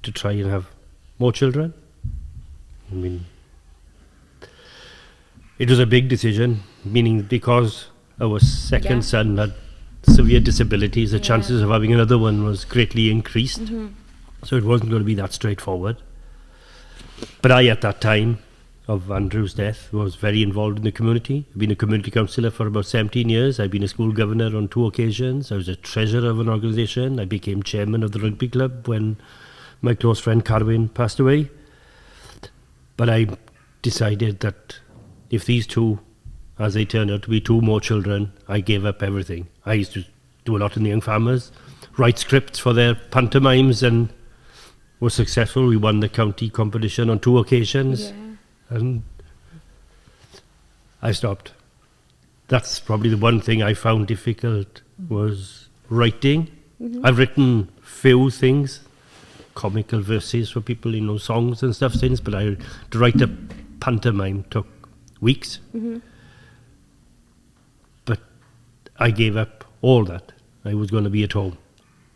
to try and have more children. I mean, it was a big decision, meaning because our second son had severe disabilities, the chances of having another one was greatly increased. Mm-hmm. So it wasn't going to be that straightforward. But I, at that time of Andrew's death, was very involved in the community. I've been a community councillor for about 17 years. I've been a school governor on 2 occasions. I was a treasurer of an organisation. I became chairman of the rugby club when my close friend Carwyn passed away. But I decided that if these two, as they turned out to be 2 more children, I gave up everything. I used to do a lot in the Young Farmers, write scripts for their pantomimes and was successful. We won the county competition on 2 occasions, and I stopped. That's probably the one thing I found difficult was writing. I've written few things, comical verses for people, songs and stuff since, but to write a pantomime took weeks. But I gave up all that. I was going to be at home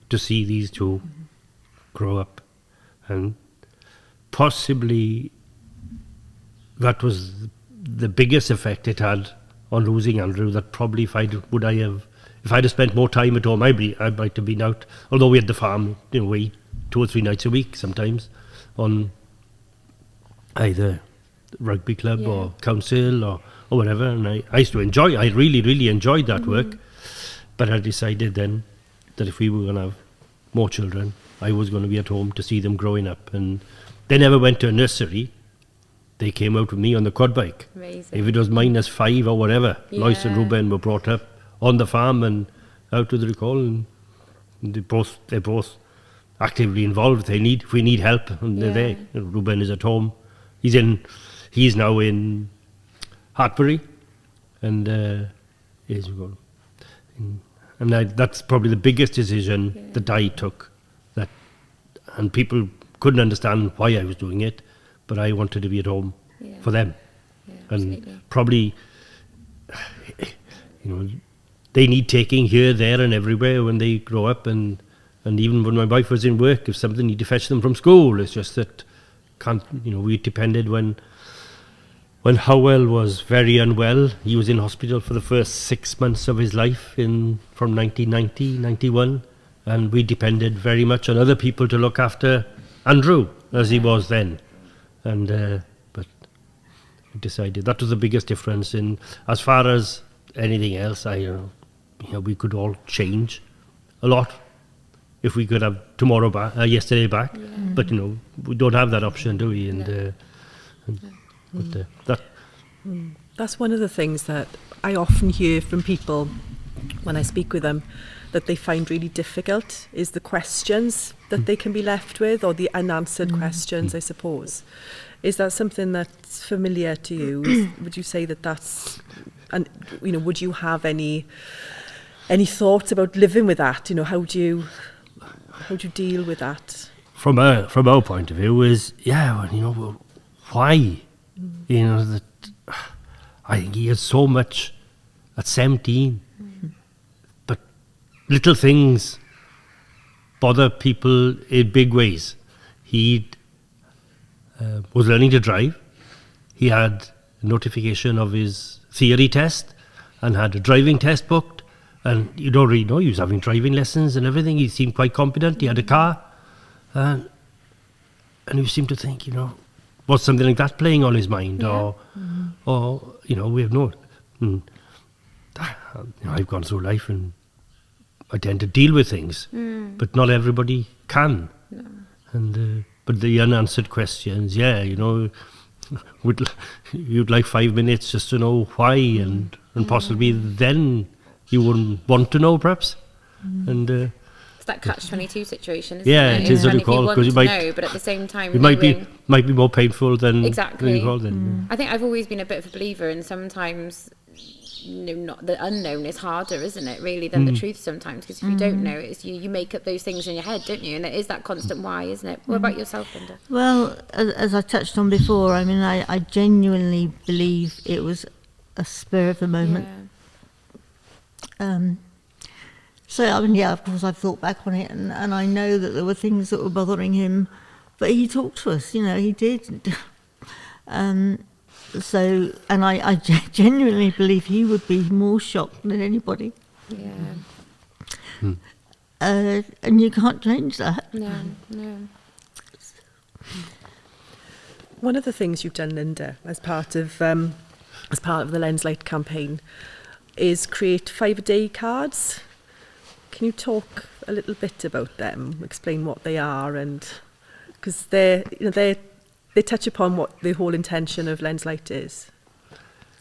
to see these two grow up, and possibly that was the biggest effect it had on losing Andrew. That probably if I'd have spent more time at home, I might have been out. Although we had the farm, away 2 or 3 nights a week sometimes on either rugby club or council or whatever. And I used to enjoy. I really, really enjoyed that work. But I decided then that if we were going to have more children, I was going to be at home to see them growing up. And they never went to a nursery. They came out with me on the quad bike. Amazing. If it was -5 or whatever, Lois and Ruben were brought up on the farm and out to the recall, and they're both actively involved. If we need help, and they're there. Ruben is at home. He's now in Hartbury, and that's probably the biggest decision that I took. And people couldn't understand why I was doing it, but I wanted to be at home for them. And probably, they need taking here, there and everywhere when they grow up. And even when my wife was in work, if something needed to fetch them from school, it's just that we depended when Howell was very unwell. He was in hospital for the first 6 months of his life from 1990, 91. And we depended very much on other people to look after Andrew as he was then. And but we decided that was the biggest difference. In as far as anything else, we could all change a lot if we could have yesterday back. But we don't have that option, do we? That's one of the things that I often hear from people when I speak with them, that they find really difficult, is the questions that they can be left with, or the unanswered questions, I suppose. Is that something that's familiar to you? Would you say that's, and would you have any thoughts about living with that? How do you deal with that? From our point of view, is why? That I think he has so much at 17. But little things bother people in big ways. He was learning to drive. He had a notification of his theory test and had a driving test booked. And you don't really know, he was having driving lessons and everything. He seemed quite competent. He had a car. And you seem to think, was something like that playing on his mind? Or we have no... I've gone through life and I tend to deal with things, but not everybody can. No. And but the unanswered questions, you'd like 5 minutes just to know why, and possibly then you wouldn't want to know, perhaps. And it's that catch-22 situation, isn't it? It is what you call, because you might know, but at the same time, it might be more painful than exactly. Than I think I've always been a bit of a believer in sometimes. Not the unknown is harder, isn't it, really, than the truth sometimes? Because if you don't know, it's you make up those things in your head, don't you? And it is that constant why, isn't it? What about yourself, Lynda? Well, as I touched on before, I genuinely believe it was a spur of the moment. So, of course, I've thought back on it, and I know that there were things that were bothering him, but he talked to us, he did. So, and I genuinely believe he would be more shocked than anybody. And you can't change that. No. One of the things you've done, Lynda, as part of the Lens Light campaign, is create 5-a-day cards. Can you talk a little bit about them? Explain what they are, and because they touch upon what the whole intention of Lens Light is.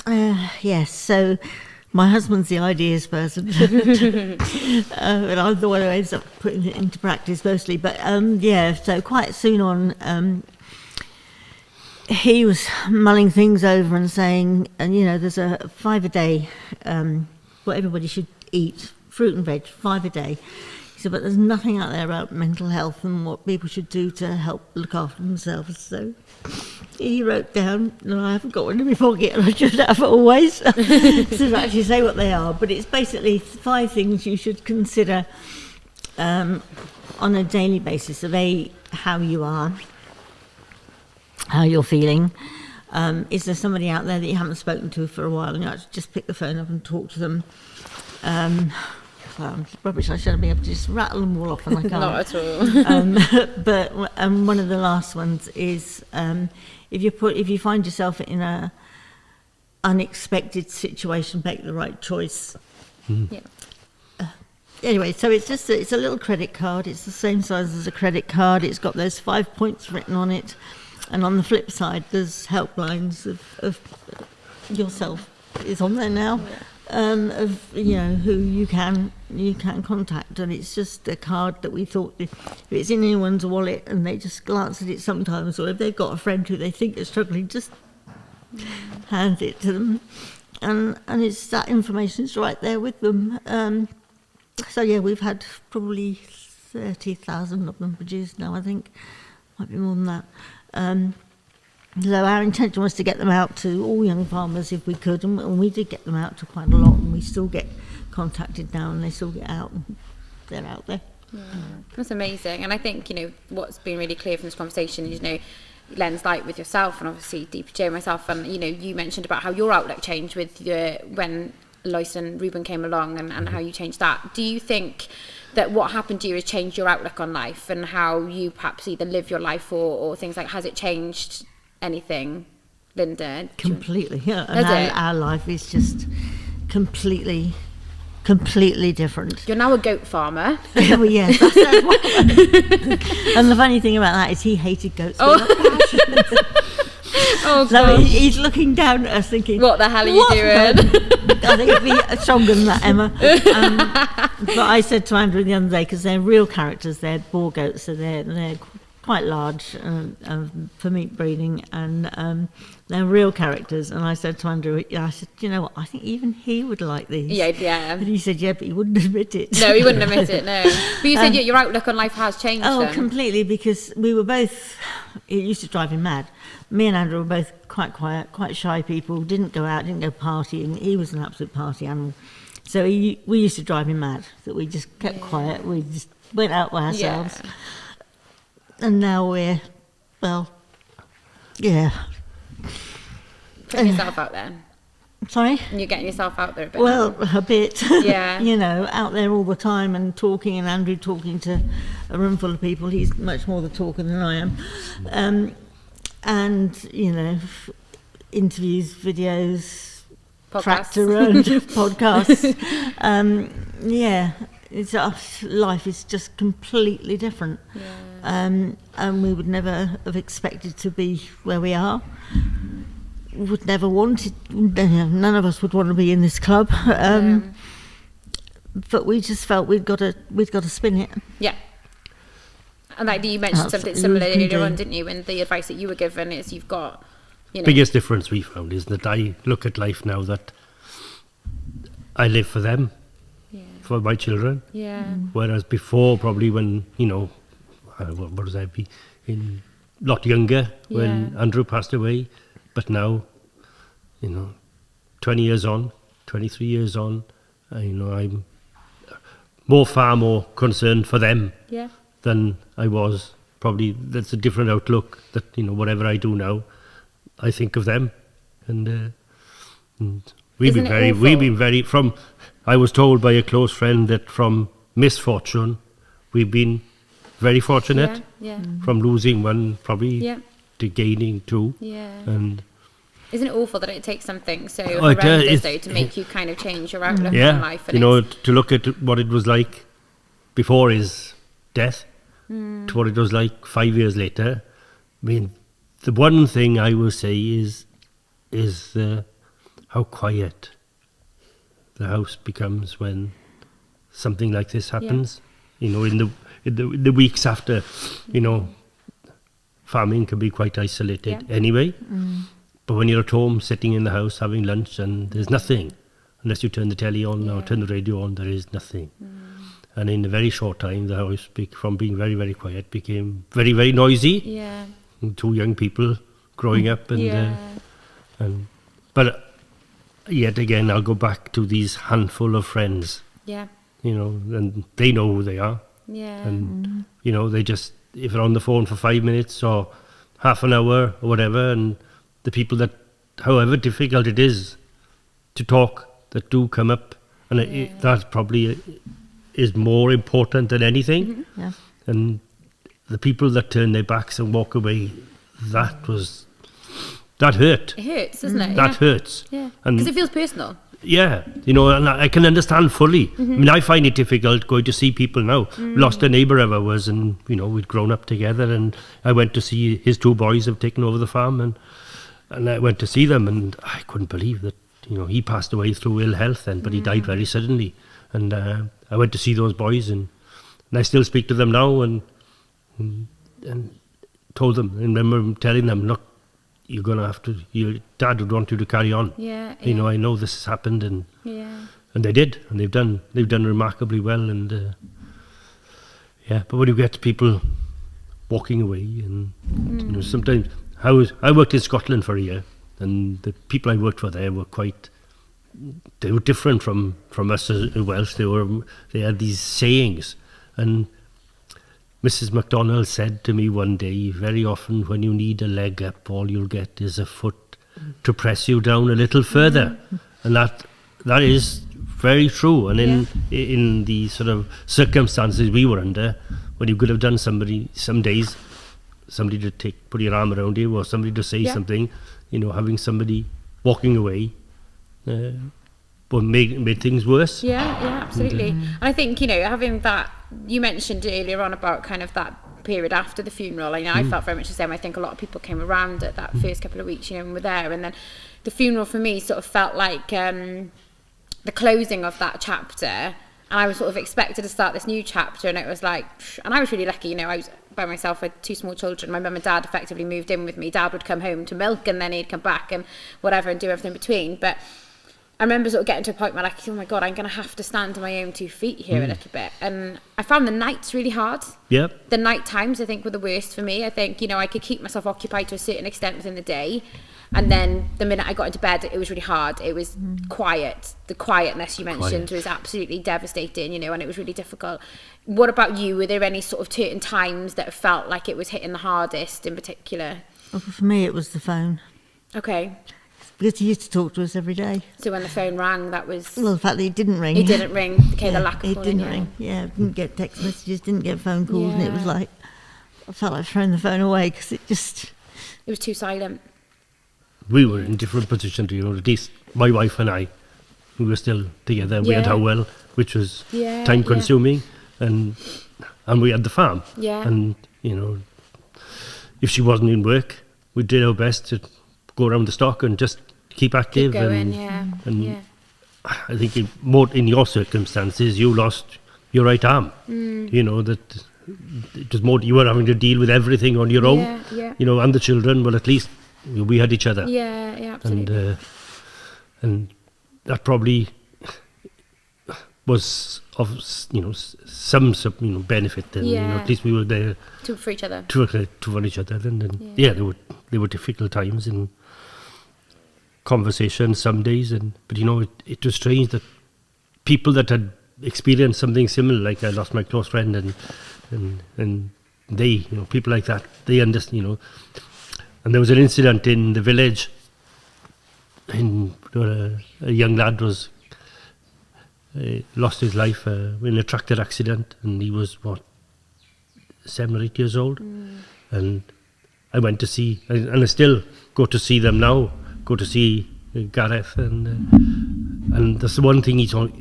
Yes, so My husband's the ideas person, and I'm the one who ends up putting it into practice mostly. But so quite soon on, he was mulling things over and saying, and there's a 5 a day, what everybody should eat, fruit and veg, 5 a day. He said, but there's nothing out there about mental health and what people should do to help look after themselves. So he wrote down, and I haven't got one in my pocket, and I should have always, to actually say what they are. But it's basically 5 things you should consider on a daily basis of how you are, how you're feeling. Is there somebody out there that you haven't spoken to for a while, and you have to just pick the phone up and talk to them? Well, rubbish, I should be able to just rattle them all off, and I can't. Not at all. But one of the last ones is if you find yourself in a unexpected situation, make the right choice. Yeah. Anyway, so it's a little credit card. It's the same size as a credit card. It's got those 5 points written on it, and on the flip side, there's helplines of yourself is on there now. Yeah. Of who you can contact, and it's just a card that we thought if it's in anyone's wallet and they just glance at it sometimes, or if they've got a friend who they think is struggling, just hand it to them, and it's that information is right there with them. So we've had probably 30,000 of them produced now. I think might be more than that. So our intention was to get them out to all young farmers if we could, and we did get them out to quite a lot, and we still get contacted now, and they still get out, and they're out there. Yeah. That's amazing. And I think, what's been really clear from this conversation is, Len's like with yourself and obviously DPJ and myself, and, you mentioned about how your outlook changed with when Lois and Ruben came along and how you changed that. Do you think that what happened to you has changed your outlook on life and how you perhaps either live your life or things like, has it changed anything, Lynda? Completely, yeah. And our life is just completely different. You're now a goat farmer. Well, yes. That's and the funny thing about that is he hated goats. Oh, so he's looking down at us thinking, what the hell are you doing? I think it'd be stronger than that, Emma. But I said to Andrew the other day, because they're real characters, they're boar goats, so they're quite large for meat breeding, and they're real characters. And I said to Andrew, I said, you know what, I think even he would like these. Yeah. And he said, yeah, but he wouldn't admit it. No, he wouldn't admit it, no. But you said your outlook on life has changed. Oh, then. Completely, because we were both, it used to drive him mad. Me and Andrew were both quite quiet, quite shy people, didn't go out, didn't go partying. He was an absolute party animal. So we used to drive him mad, that we just kept quiet, we just went out by ourselves. Yeah. And now we're, putting yourself out there. Sorry? And you're getting yourself out there a bit. Well, now. a bit. Yeah. Out there all the time and talking, and Andrew talking to a room full of people. He's much more the talker than I am. And, interviews, videos, tractor road, podcasts. Life is just completely different. Yeah. And we would never have expected to be where we are. Would never wanted. None of us would want to be in this club. But we just felt we'd got to spin it. Yeah. And like you mentioned something similar earlier on, didn't you? And the advice that you were given is you've got, biggest difference we found is that I look at life now that I live for them. Yeah. For my children. Yeah. Whereas before, probably when, what was I be? A lot younger when Andrew passed away. But now, 20 years on, 23 years on, I'm far more concerned for them than I was. Probably that's a different outlook that, whatever I do now, I think of them. And we've been very, I was told by a close friend that from misfortune, we've been very fortunate from losing one probably to gaining two. Yeah. And isn't it awful that it takes something so horrendous though to make you kind of change your outlook on life? And to look at what it was like before his death to what it was like 5 years later. I mean, the one thing I will say is how quiet the house becomes when something like this happens. You know, in the weeks after, you know, farming can be quite isolated anyway. But when you're at home, sitting in the house, having lunch, and there's nothing, unless you turn the telly on or turn the radio on, there is nothing. And in a very short time, the house, from being very, very quiet, became very, very noisy. Yeah. And 2 young people growing up. But yet again, I'll go back to these handful of friends. Yeah. You know, and they know who they are. Yeah. And, you know, they just, if they're on the phone for 5 minutes or half an hour or whatever, and the people that, however difficult it is to talk, that do come up, and that probably is more important than anything. Yeah. And the people that turn their backs and walk away, that hurt. It hurts, doesn't it? That hurts. Yeah. And Because it feels personal. yeah, you know, and I can understand fully. I mean, I find it difficult going to see people now. Lost a neighbour of ours, and, you know, we'd grown up together, and I went to see his 2 boys have taken over the farm, and I went to see them, and I couldn't believe that, you know, he passed away through ill health then, but he died very suddenly. And I went to see those boys, and I still speak to them now, and told them, and remember telling them, look, you're going to have to, your dad would want you to carry on. Yeah. You know, I know this has happened, and they did, and they've done remarkably well, and but when you get people walking away, and you know, sometimes I worked in Scotland for a year, and the people I worked for there were they were different from us as Welsh. They had these sayings, and Mrs. MacDonald said to me one day, very often when you need a leg up, all you'll get is a foot to press you down a little further. And that is very true. And in the sort of circumstances we were under, when you could have done some days, somebody to put your arm around you, or somebody to say something, you know, having somebody walking away, but made things worse. Yeah, absolutely. And I think, you know, having that, you mentioned earlier on about kind of that period after the funeral. I know I felt very much the same. I think a lot of people came around at that first couple of weeks, you know, and were there. And then the funeral for me sort of felt like the closing of that chapter. And I was sort of expected to start this new chapter, and it was like, and I was really lucky, you know, I was by myself with 2 small children. My mum and dad effectively moved in with me. Dad would come home to milk, and then he'd come back and whatever, and do everything in between. But I remember sort of getting to a point where, like, oh my God, I'm going to have to stand on my own 2 feet here a little bit. And I found the nights really hard. Yep. The night times, I think, were the worst for me. I think, you know, I could keep myself occupied to a certain extent within the day. And then the minute I got into bed, it was really hard. It was quiet. The quietness you mentioned was absolutely devastating, you know, and it was really difficult. What about you? Were there any sort of certain times that felt like it was hitting the hardest in particular? Well, for me, it was the phone. Okay. Because he used to talk to us every day. So when the phone rang, that was... Well, the fact that he didn't ring. It didn't ring. Okay, the lack of It calling, didn't ring. Yeah, didn't get text messages, didn't get phone calls, and it was like, I felt like throwing the phone away because it just... It was too silent. We were in different positions, you know, at least my wife and I, we were still together. We had our well, which was time consuming, and we had the farm. Yeah. And, you know, if she wasn't in work, we did our best to go around the stock and just keep active. Keep going, and I think in your circumstances, you lost your right arm. You know, that it was more, you were having to deal with everything on your own. You know, and the children, well, at least we had each other. Yeah, absolutely. And that probably was of, you know, some you know, benefit then. You know, at least we were there for each other. For each other. And there were difficult times in conversation some days, but you know, it was strange that people that had experienced something similar, like I lost my close friend, and they, you know, people like that, they understand, you know. And there was an incident in the village, where a young lad was lost his life in a tractor accident, and he was 7 or 8 years old. And I went to see, and I still go to see them now. Go to see Gareth, and that's the one thing he told.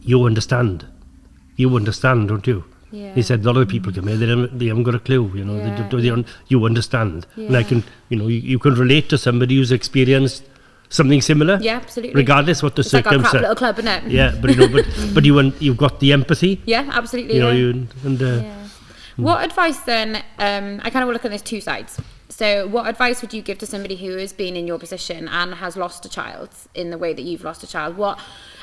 You understand, don't you? Yeah. He said a lot of people come here, they haven't got a clue, you know. You understand, and I can, you know, you can relate to somebody who's experienced something similar. Yeah, absolutely. Regardless what the It's like our crap circumstance. little club, isn't it? Yeah, but but you've got the empathy. Yeah, absolutely. You know, Yeah. What advice then? I kind of look at this two sides. So, what advice would you give to somebody who has been in your position and has lost a child in the way that you've lost a child?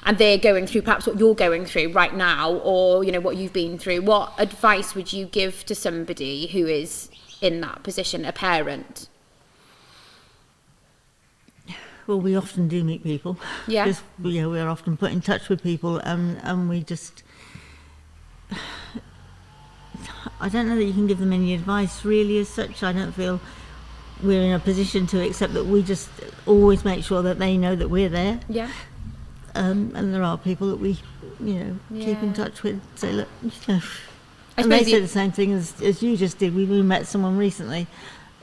And they're going through perhaps what you're going through right now, or what you've been through. What advice would you give to somebody who is in that position, a parent? Well, we often do meet people. Yeah. Because we're often put in touch with people, and we just. I don't know that you can give them any advice really as such. I don't feel we're in a position to, except that we just always make sure that they know that we're there. Yeah. And there are people that we, keep in touch with, say, look, and they say the same thing as you just did. We met someone recently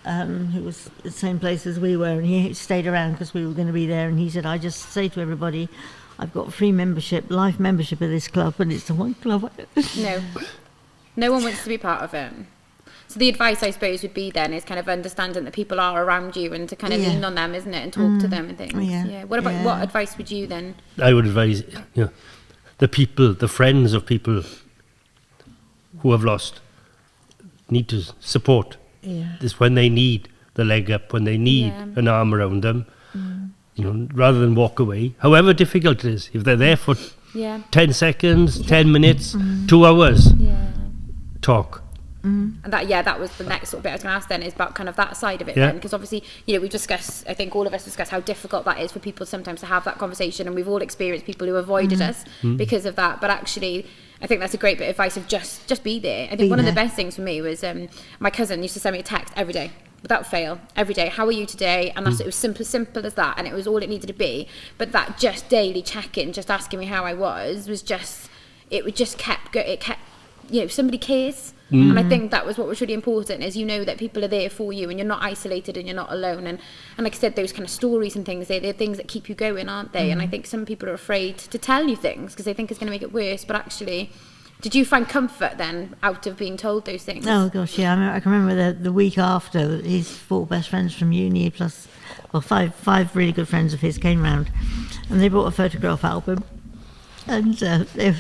who was the same place as we were, and he stayed around because we were going to be there, and he said, I just say to everybody, I've got free membership, life membership of this club, and it's the one club. No one wants to be part of it. So the advice, I suppose, would be then is kind of understanding that people are around you and to kind of lean on them, isn't it, and talk to them and things. Yeah. What advice would you then? I would advise, the friends of people who have lost need to support. Yeah. This when they need the leg up, when they need an arm around them, rather than walk away. However difficult it is, if they're there for 10 seconds, 10 minutes, 2 hours, talk. And that was the next sort of bit I was going to ask then, is about kind of that side of it then, because obviously we discussed, I think all of us discussed how difficult that is for people sometimes to have that conversation, and we've all experienced people who avoided us because of that. But actually I think that's a great bit of advice of just be there. I think one of the best things for me was my cousin used to send me a text every day without fail, every day, how are you today? And it was simple as that, and it was all it needed to be. But that just daily check-in, just asking me how I was just, it kept somebody cares. And I think that was what was really important, is that people are there for you and you're not isolated and you're not alone. And like I said, those kind of stories and things, they're things that keep you going, aren't they? And I think some people are afraid to tell you things because they think it's going to make it worse. But actually, did you find comfort then out of being told those things? Oh gosh, yeah. I can remember the week after, his 4 best friends from uni plus, five really good friends of his came round, and they brought a photograph album, and they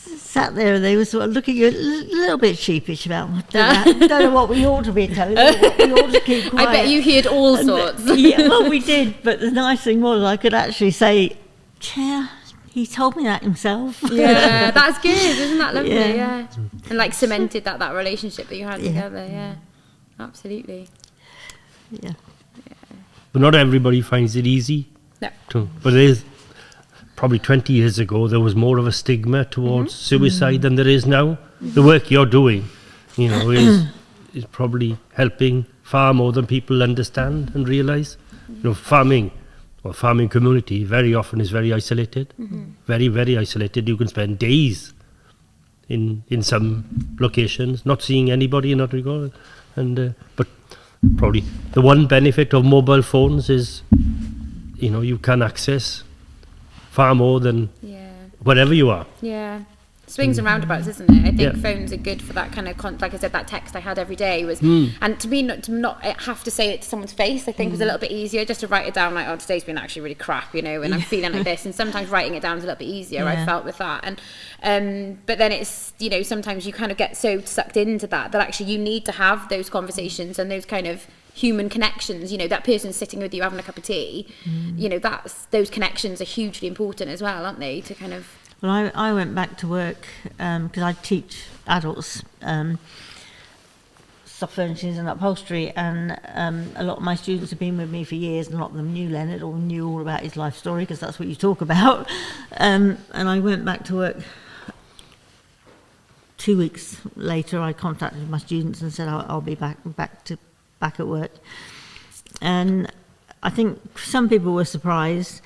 sat there and they were sort of looking a little bit sheepish about don't know what we ought to be telling them, what we ought to keep quiet. I bet you heard all sorts. Well, we did, but the nice thing was I could actually say, Chair, he told me that himself. Yeah, that's good, isn't that lovely? Yeah. And cemented that relationship that you had together. Absolutely. Yeah. But not everybody finds it easy. No. But it is. Probably 20 years ago, there was more of a stigma towards suicide than there is now. The work you're doing, is probably helping far more than people understand and realise. Farming community very often is very isolated, very, very isolated. You can spend days in some locations not seeing anybody, not regarded. But probably the one benefit of mobile phones is, you can access far more than wherever you are. Yeah. Swings and roundabouts, isn't it? I think phones are good for that kind of, like I said, that text I had every day was, and to me, to not have to say it to someone's face, I think was a little bit easier, just to write it down, like, oh, today's been actually really crap, and I'm feeling like this, and sometimes writing it down is a little bit easier, I felt with that, and but then it's, sometimes you kind of get so sucked into that actually you need to have those conversations and those kind of human connections, that person sitting with you having a cup of tea, those connections are hugely important as well, aren't they, to kind of... Well, I went back to work because I teach adults soft furnishings and upholstery, and a lot of my students have been with me for years, and a lot of them knew Leonard or knew all about his life story because that's what you talk about. And I went back to work 2 weeks later. I contacted my students and said I'll be back at work, and I think some people were surprised.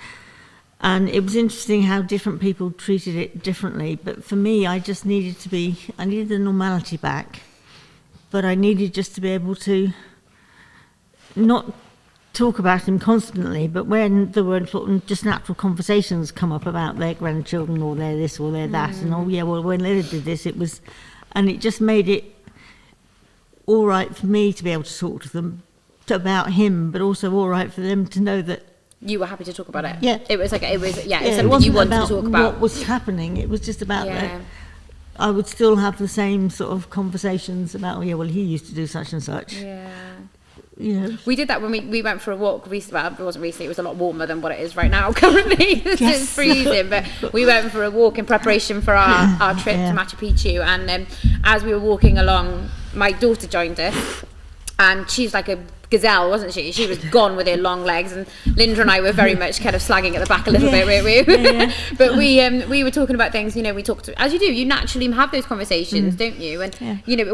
And it was interesting how different people treated it differently. But for me, I just needed the normality back. But I needed just to be able to not talk about him constantly, but when there were sort of just natural conversations come up about their grandchildren or their this or their that, and when Lynda did this, it was, and it just made it all right for me to be able to talk to them about him, but also all right for them to know that you were happy to talk about it. Yeah. It was something it you wanted to talk about. What was happening? It was just about that. I would still have the same sort of conversations about, he used to do such and such. Yeah. You know. We did that when we went for a walk. Well, it wasn't recently. It was a lot warmer than what it is right now currently. It's freezing. But we went for a walk in preparation for our trip to Machu Picchu. And as we were walking along, my daughter joined us. And she's like a gazelle, wasn't she? She was gone with her long legs, and Lynda and I were very much kind of slagging at the back a little bit, weren't we? Yeah. But we were talking about things, we talked, as you do, you naturally have those conversations, don't you? And,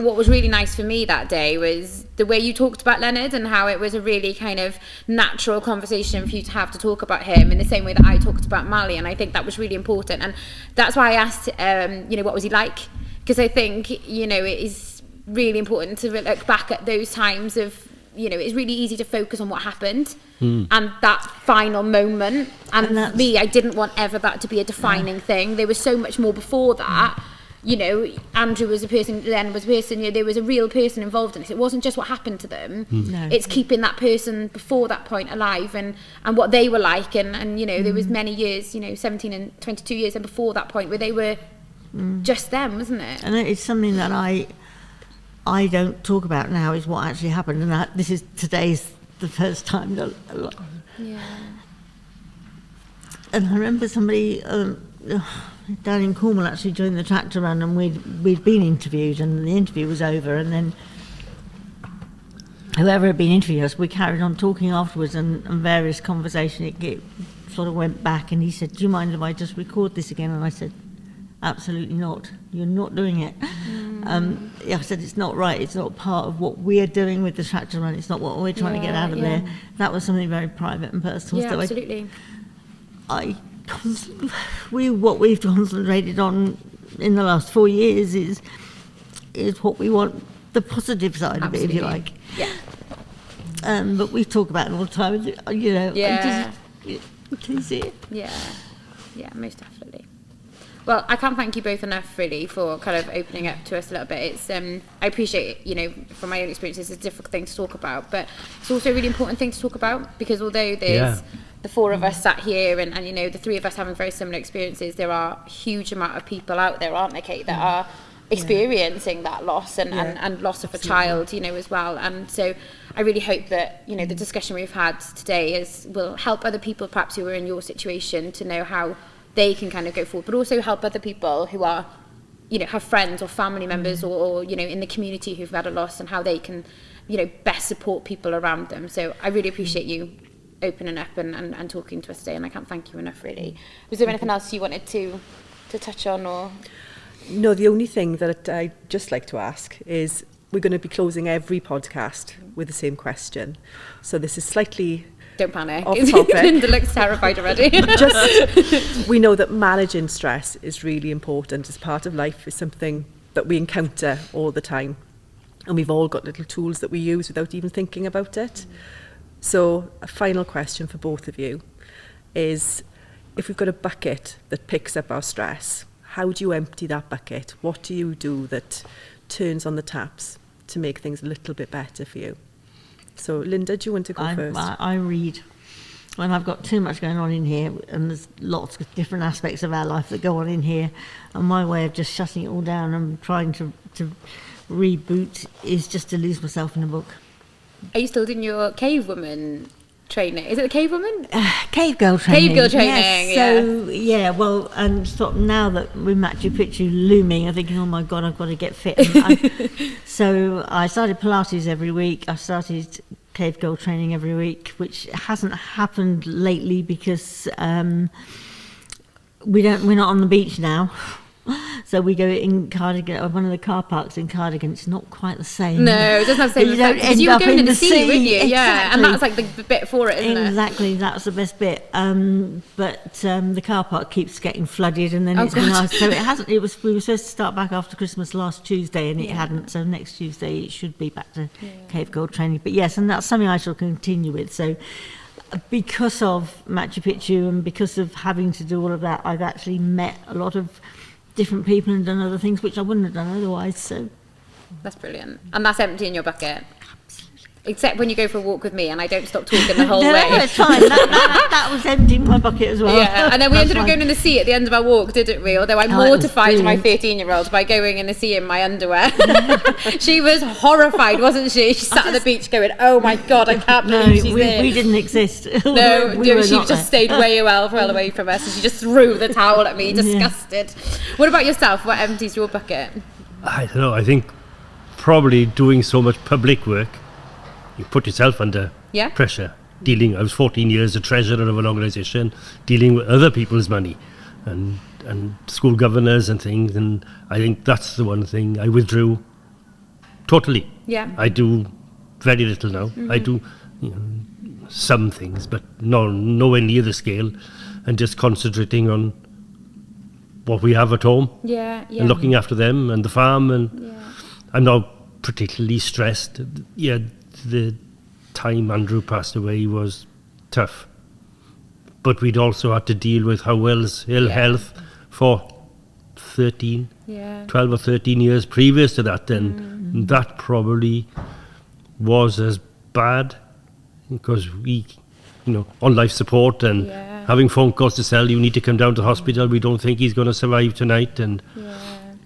what was really nice for me that day was the way you talked about Leonard and how it was a really kind of natural conversation for you to have to talk about him in the same way that I talked about Mali, and I think that was really important. And that's why I asked, what was he like? Because I think, it is really important to look back at those times of, it's really easy to focus on what happened and that final moment. And me, I didn't want ever that to be a defining thing. There was so much more before that. Andrew was a person, Len was a person, there was a real person involved in this. It wasn't just what happened to them. No. It's keeping that person before that point alive and what they were like. And there was many years, 17 and 22 years and before that point where they were just them, wasn't it? And it's something that I don't talk about now is what actually happened, and today's the first time that. Yeah. And I remember somebody down in Cornwall actually joined the tractor run, and we'd been interviewed, and the interview was over, and then whoever had been interviewing us, we carried on talking afterwards, and various conversation. It sort of went back, and he said, "Do you mind if I just record this again?" And I said, "Absolutely not. You're not doing it." I said, "It's not right. It's not part of what we're doing with the tractor run. It's not what we're trying to get out of there." That was something very private and personal. Yeah, absolutely. What we've concentrated on in the last 4 years is what we want, the positive side of it, if you like. Yeah. But we talk about it all the time, Yeah. Can you see it? Yeah. Yeah, most definitely. Well, I can't thank you both enough, really, for kind of opening up to us a little bit. It's I appreciate, from my own experience, it's a difficult thing to talk about, but it's also a really important thing to talk about, because although there's the four of us sat here and the three of us having very similar experiences, there are a huge amount of people out there, aren't there, Kate, that are experiencing that loss and loss of a child, as well. And so I really hope that, the discussion we've had today will help other people perhaps who are in your situation to know how they can kind of go forward, but also help other people who are, have friends or family members or in the community who've had a loss, and how they can, best support people around them. So I really appreciate you opening up and talking to us today, and I can't thank you enough, really. Was there anything else you wanted to touch on, or? No, the only thing that I'd just like to ask is, we're going to be closing every podcast with the same question. So this is slightly... Don't panic. Off topic. Lynda looks terrified already. We know that managing stress is really important as part of life. It's something that we encounter all the time. And we've all got little tools that we use without even thinking about it. So a final question for both of you is, if we've got a bucket that picks up our stress, how do you empty that bucket? What do you do that turns on the taps to make things a little bit better for you? So, Lynda, do you want to go first? I read. When I've got too much going on in here, and there's lots of different aspects of our life that go on in here, and my way of just shutting it all down and trying to reboot is just to lose myself in a book. Are you still doing your cave woman training? Is it the cave woman? Cave girl training. Cave girl training, yes. So, and sort of now that with Machu Picchu looming, I'm thinking, oh my God, I've got to get fit. So I started Pilates every week. I started cave girl training every week, which hasn't happened lately because we're not on the beach now. So we go in Cardigan, one of the car parks in Cardigan. It's not quite the same. No, it doesn't have the same effect. Because you were going in the sea, weren't you? Exactly. Yeah, and that's like the bit for it, isn't it? Exactly, that's the best bit. But the car park keeps getting flooded, and then it's been nice. So it hasn't. We were supposed to start back after Christmas last Tuesday, and it hadn't. So next Tuesday it should be back to cave girl training. But yes, and that's something I shall continue with. So, because of Machu Picchu and because of having to do all of that, I've actually met a lot of different people and done other things which I wouldn't have done otherwise. So that's brilliant, and that's emptying your bucket. Absolutely. Except when you go for a walk with me and I don't stop talking the whole No, way. it's fine. That was emptying my bucket as well. Yeah, and then we That's ended up fine. going in the sea at the end of our walk, didn't we? Although I Oh, it was mortified my brilliant. 13-year-old by going in the sea in my underwear. She was horrified, wasn't she? She sat on the beach going, "Oh my God, I can't No, believe she's there." we didn't exist. No, we were she not just there. stayed well away from us, and she just threw the towel at me, disgusted. What about yourself? What empties your bucket? I don't know. I think probably doing so much public work, you put yourself under Yeah. pressure. I was 14 years a treasurer of an organisation, dealing with other people's money, and school governors and things. And I think that's the one thing I withdrew totally. Yeah. I do very little now. I do some things, but nowhere near the scale, and just concentrating on what we have at home Yeah, and looking after them and the farm. And I'm not particularly stressed. Yeah, the time Andrew passed away was tough, but we'd also had to deal with Howell's ill health for 12 or 13 years previous to that, and that probably was as bad, because we, on life support and having phone calls to tell you need to come down to the hospital, we don't think he's going to survive tonight. And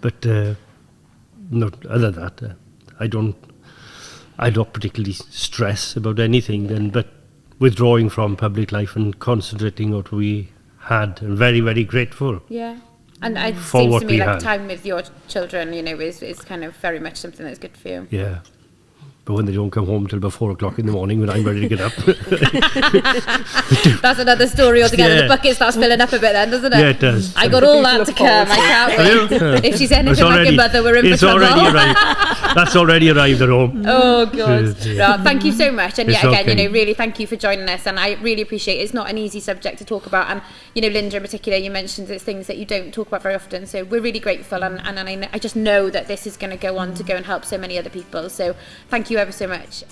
but no, other than that, I don't particularly stress about anything then, but withdrawing from public life and concentrating on what we had, and very, very grateful. Yeah. And it For seems what to me we like had. time with your children, is kind of very much something that's good for you. Yeah. But when they don't come home till about 4 o'clock in the morning when I'm ready to get up. That's another story altogether. Yeah. The bucket starts filling up a bit then, doesn't it? Yeah, it does. I got all that to come. I can't wait. If she's anything like your mother, we're in for It's trouble. already arrived. That's already arrived at home. Oh God! Yeah. No, thank you so much, and It's yet again, okay. really thank you for joining us, and I really appreciate it. It's not an easy subject to talk about, and Lynda in particular, you mentioned it's things that you don't talk about very often. So we're really grateful, and I just know that this is going to go on to go and help so many other people. So thank you ever so much.